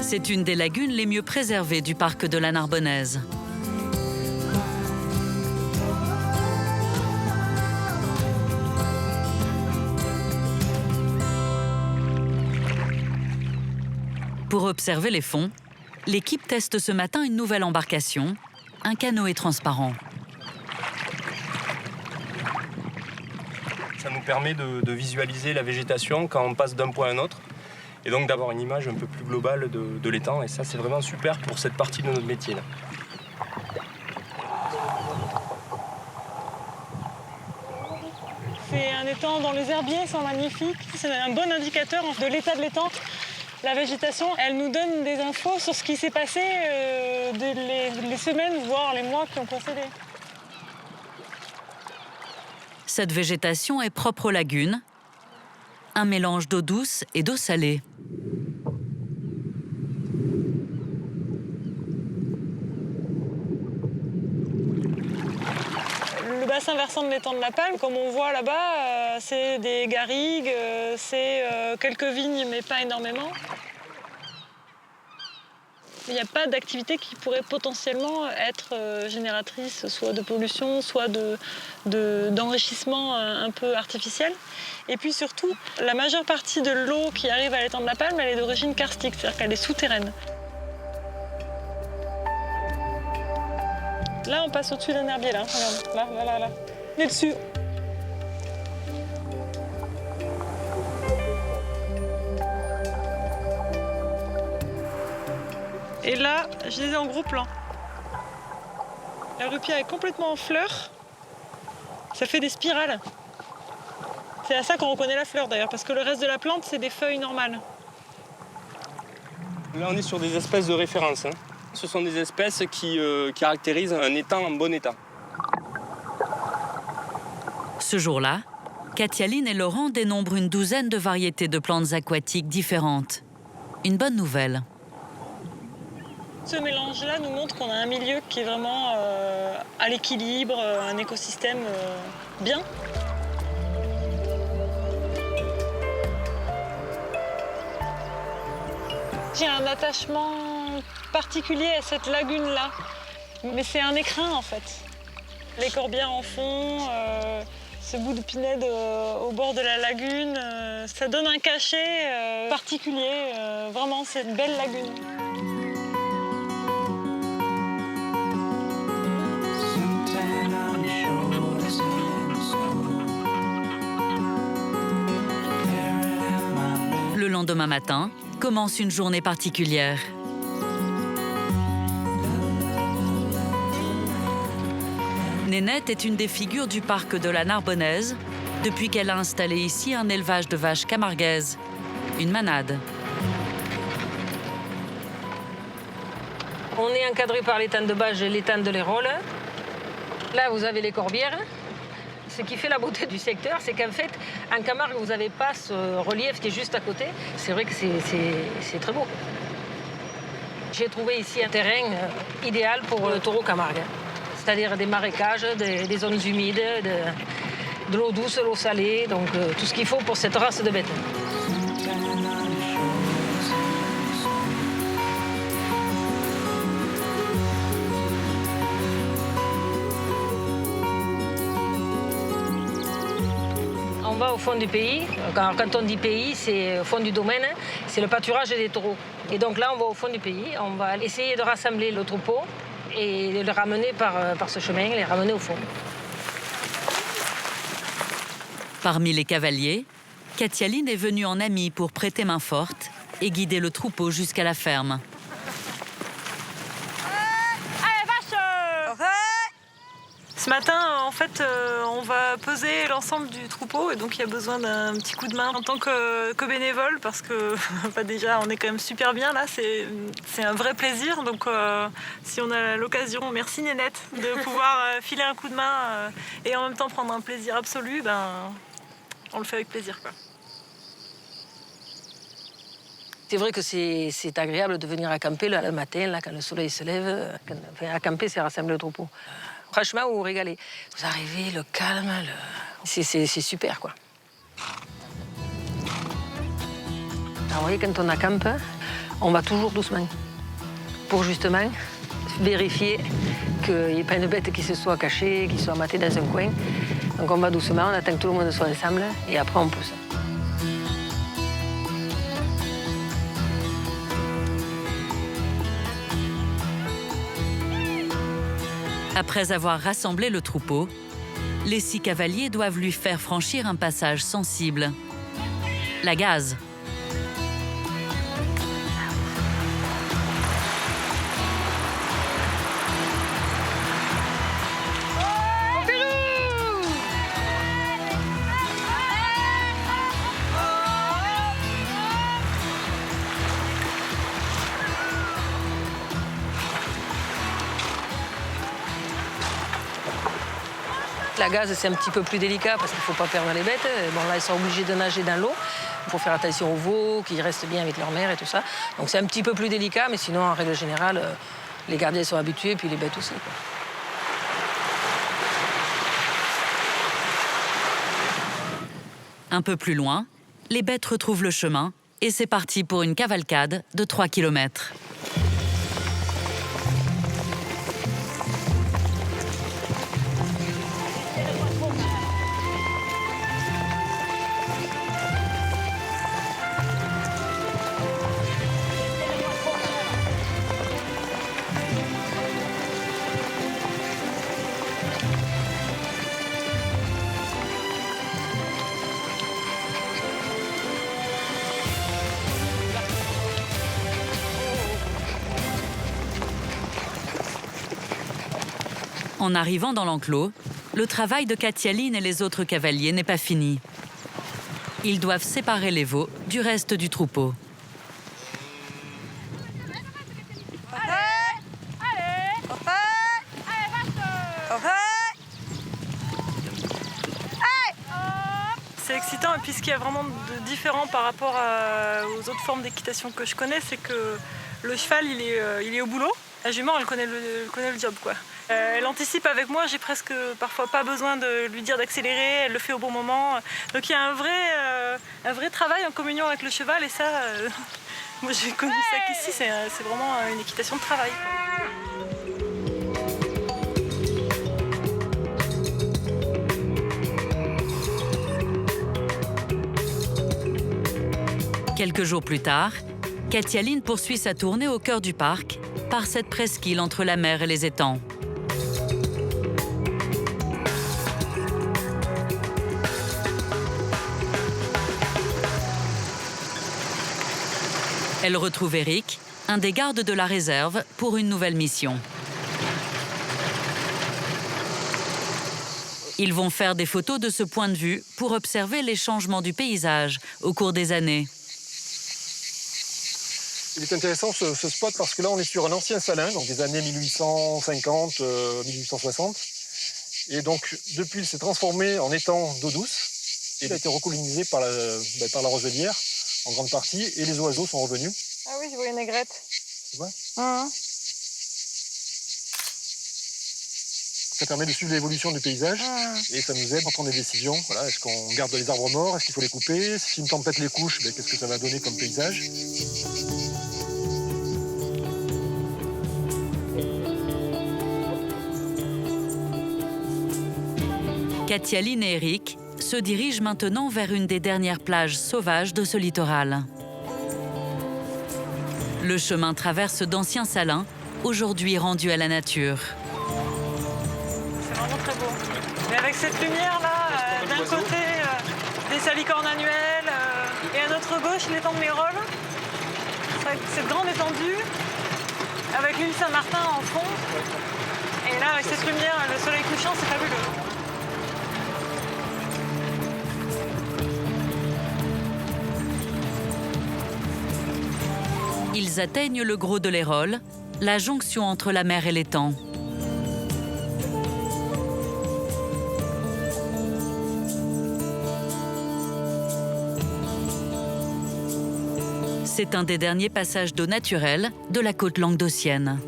C'est une des lagunes les mieux préservées du parc de la Narbonnaise. Pour observer les fonds, l'équipe teste ce matin une nouvelle embarcation, un canoë transparent. Ça nous permet de visualiser la végétation quand on passe d'un point à un autre et donc d'avoir une image un peu plus globale de l'étang. Et ça, c'est vraiment super pour cette partie de notre métier là. C'est un étang dont les herbiers sont magnifiques. C'est un bon indicateur de l'état de l'étang. La végétation, elle nous donne des infos sur ce qui s'est passé les semaines, voire les mois qui ont précédé. Cette végétation est propre aux lagunes, un mélange d'eau douce et d'eau salée. Le bassin versant de l'étang de la Palme, comme on voit là-bas, c'est des garrigues, c'est quelques vignes, mais pas énormément. Il n'y a pas d'activité qui pourrait potentiellement être génératrice soit de pollution, soit d'enrichissement un peu artificiel. Et puis surtout, la majeure partie de l'eau qui arrive à l'étang de la Palme, elle est d'origine karstique, c'est-à-dire qu'elle est souterraine. Là, on passe au-dessus d'un herbier, là. Regarde, là. On est dessus. Et là, je les ai en gros plan. La rupia est complètement en fleurs. Ça fait des spirales. C'est à ça qu'on reconnaît la fleur d'ailleurs, parce que le reste de la plante, c'est des feuilles normales. Là, on est sur des espèces de référence. Ce sont des espèces qui caractérisent un étang en bon état. Ce jour-là, Katialine et Laurent dénombrent une douzaine de variétés de plantes aquatiques différentes. Une bonne nouvelle. Ce mélange-là nous montre qu'on a un milieu qui est vraiment à l'équilibre, un écosystème bien. J'ai un attachement particulier à cette lagune-là, mais c'est un écrin en fait. Les corbières en fond, ce bout de pinède au bord de la lagune, ça donne un cachet particulier. Vraiment, c'est une belle lagune. Le lendemain matin, commence une journée particulière. Nénette est une des figures du parc de la Narbonnaise depuis qu'elle a installé ici un élevage de vaches camarguaises, une manade. On est encadré par l'étang de Bages et l'étang de l'Hérault. Là, vous avez les corbières. Ce qui fait la beauté du secteur, c'est qu'en fait, en Camargue, vous n'avez pas ce relief qui est juste à côté. C'est vrai que c'est très beau. J'ai trouvé ici un terrain idéal pour le taureau camargue. C'est-à-dire des marécages, des zones humides, de l'eau douce, l'eau salée, donc tout ce qu'il faut pour cette race de bête. On va au fond du pays. Quand on dit pays, c'est au fond du domaine, c'est le pâturage des taureaux. Et donc là, on va au fond du pays, on va essayer de rassembler le troupeau et de le ramener par ce chemin, les ramener au fond. Parmi les cavaliers, Katialine est venue en amie pour prêter main forte et guider le troupeau jusqu'à la ferme. Ce matin, en fait, on va peser l'ensemble du troupeau et donc il y a besoin d'un petit coup de main en tant que bénévole parce que déjà on est quand même super bien là, c'est un vrai plaisir. Donc si on a l'occasion, merci Nénette, de pouvoir filer un coup de main et en même temps prendre un plaisir absolu, on le fait avec plaisir, quoi. C'est vrai que c'est agréable de venir acamper le matin, là, quand le soleil se lève. Acamper, c'est rassembler le troupeau. Franchement, vous vous régalez. Vous arrivez, le calme, c'est super, quoi. Alors, vous voyez, quand on accampe, on va toujours doucement. Pour justement vérifier qu'il n'y ait pas une bête qui se soit cachée, qui soit matée dans un coin. Donc on va doucement, on attend que tout le monde soit ensemble et après on pousse. Après avoir rassemblé le troupeau, les 6 cavaliers doivent lui faire franchir un passage sensible, la gaze. la gaze, c'est un petit peu plus délicat parce qu'il ne faut pas perdre les bêtes. Bon, là, ils sont obligés de nager dans l'eau. Il faut faire attention aux veaux, qu'ils restent bien avec leur mère et tout ça. Donc c'est un petit peu plus délicat, mais sinon, en règle générale, les gardiens sont habitués, puis les bêtes aussi, quoi. Un peu plus loin, les bêtes retrouvent le chemin et c'est parti pour une cavalcade de 3 km. En arrivant dans l'enclos, le travail de Katialine et les autres cavaliers n'est pas fini. Ils doivent séparer les veaux du reste du troupeau. C'est excitant, et puis ce qu'il y a vraiment de différent par rapport aux autres formes d'équitation que je connais, c'est que le cheval, il est au boulot. La jument, elle connaît le job, quoi. Elle anticipe avec moi, j'ai presque parfois pas besoin de lui dire d'accélérer, elle le fait au bon moment. Donc il y a un vrai travail en communion avec le cheval, et ça, moi j'ai connu ça qu'ici, c'est vraiment une équitation de travail. Quelques jours plus tard, Katialine poursuit sa tournée au cœur du parc, par cette presqu'île entre la mer et les étangs. Elle retrouve Eric, un des gardes de la réserve, pour une nouvelle mission. Ils vont faire des photos de ce point de vue pour observer les changements du paysage au cours des années. Il est intéressant ce spot parce que là on est sur un ancien salin, donc des années 1850, 1860. Et donc depuis il s'est transformé en étang d'eau douce. Et il a été recolonisé par la roselière en grande partie et les oiseaux sont revenus. Ah oui, je vois une aigrette. Tu vois ? Ça permet de suivre l'évolution du paysage et ça nous aide à prendre des décisions. Voilà, est-ce qu'on garde les arbres morts? Est-ce qu'il faut les couper? Si une tempête les couche, qu'est-ce que ça va donner comme paysage? Katialine et Eric se dirigent maintenant vers une des dernières plages sauvages de ce littoral. Le chemin traverse d'anciens salins, aujourd'hui rendus à la nature. C'est vraiment très beau. Et avec cette lumière-là, d'un côté, des salicornes annuelles, et à notre gauche, l'étang de Mérolles. Cette grande étendue, avec l'île Saint-Martin en fond. Et là, avec cette lumière, le soleil couchant, c'est fabuleux. Ils atteignent le Gros de l'Hérole, la jonction entre la mer et l'étang. C'est un des derniers passages d'eau naturelle de la côte languedocienne.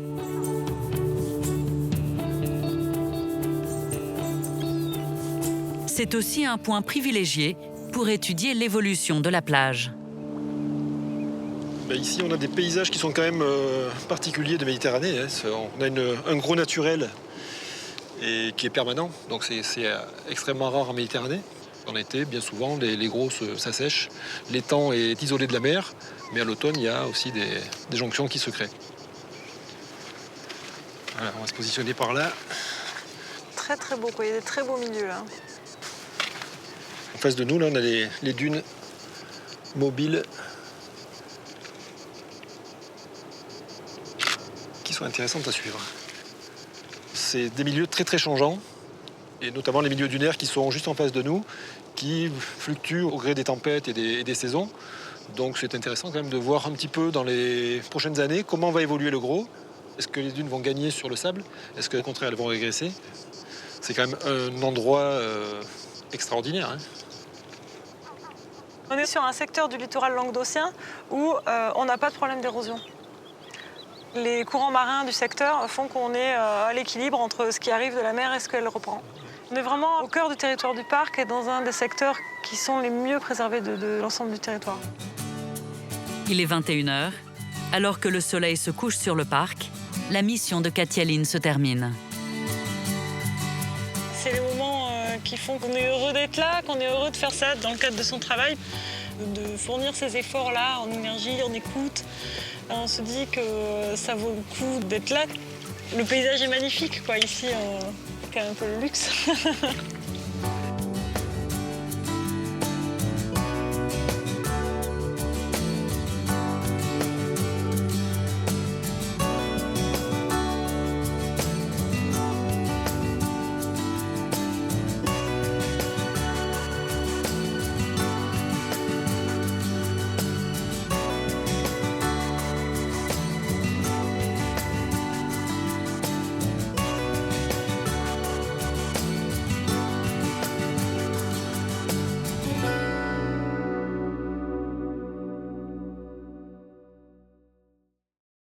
C'est aussi un point privilégié pour étudier l'évolution de la plage. Ici, on a des paysages qui sont quand même particuliers de Méditerranée. On a un gros naturel et qui est permanent, donc c'est extrêmement rare en Méditerranée. En été, bien souvent, les gros s'assèchent. L'étang est isolé de la mer, mais à l'automne, il y a aussi des jonctions qui se créent. Voilà, on va se positionner par là. Très très beau, quoi. Il y a des très beaux milieux là. En face de nous, là, on a les dunes mobiles qui sont intéressantes à suivre. C'est des milieux très très changeants, et notamment les milieux dunaires qui sont juste en face de nous, qui fluctuent au gré des tempêtes et des saisons. Donc c'est intéressant quand même de voir un petit peu dans les prochaines années comment va évoluer le Gros. Est-ce que les dunes vont gagner sur le sable? Est-ce qu'au contraire elles vont régresser? C'est quand même un endroit extraordinaire. Hein. On est sur un secteur du littoral languedocien où on n'a pas de problème d'érosion. Les courants marins du secteur font qu'on est à l'équilibre entre ce qui arrive de la mer et ce qu'elle reprend. On est vraiment au cœur du territoire du parc et dans un des secteurs qui sont les mieux préservés de l'ensemble du territoire. Il est 21h. Alors que le soleil se couche sur le parc, la mission de Katia Lynn se termine. C'est les moments qui font qu'on est heureux d'être là, qu'on est heureux de faire ça dans le cadre de son travail, de fournir ces efforts-là en énergie, en écoute. On se dit que ça vaut le coup d'être là. Le paysage est magnifique, quoi. Ici, c'est quand même un peu le luxe.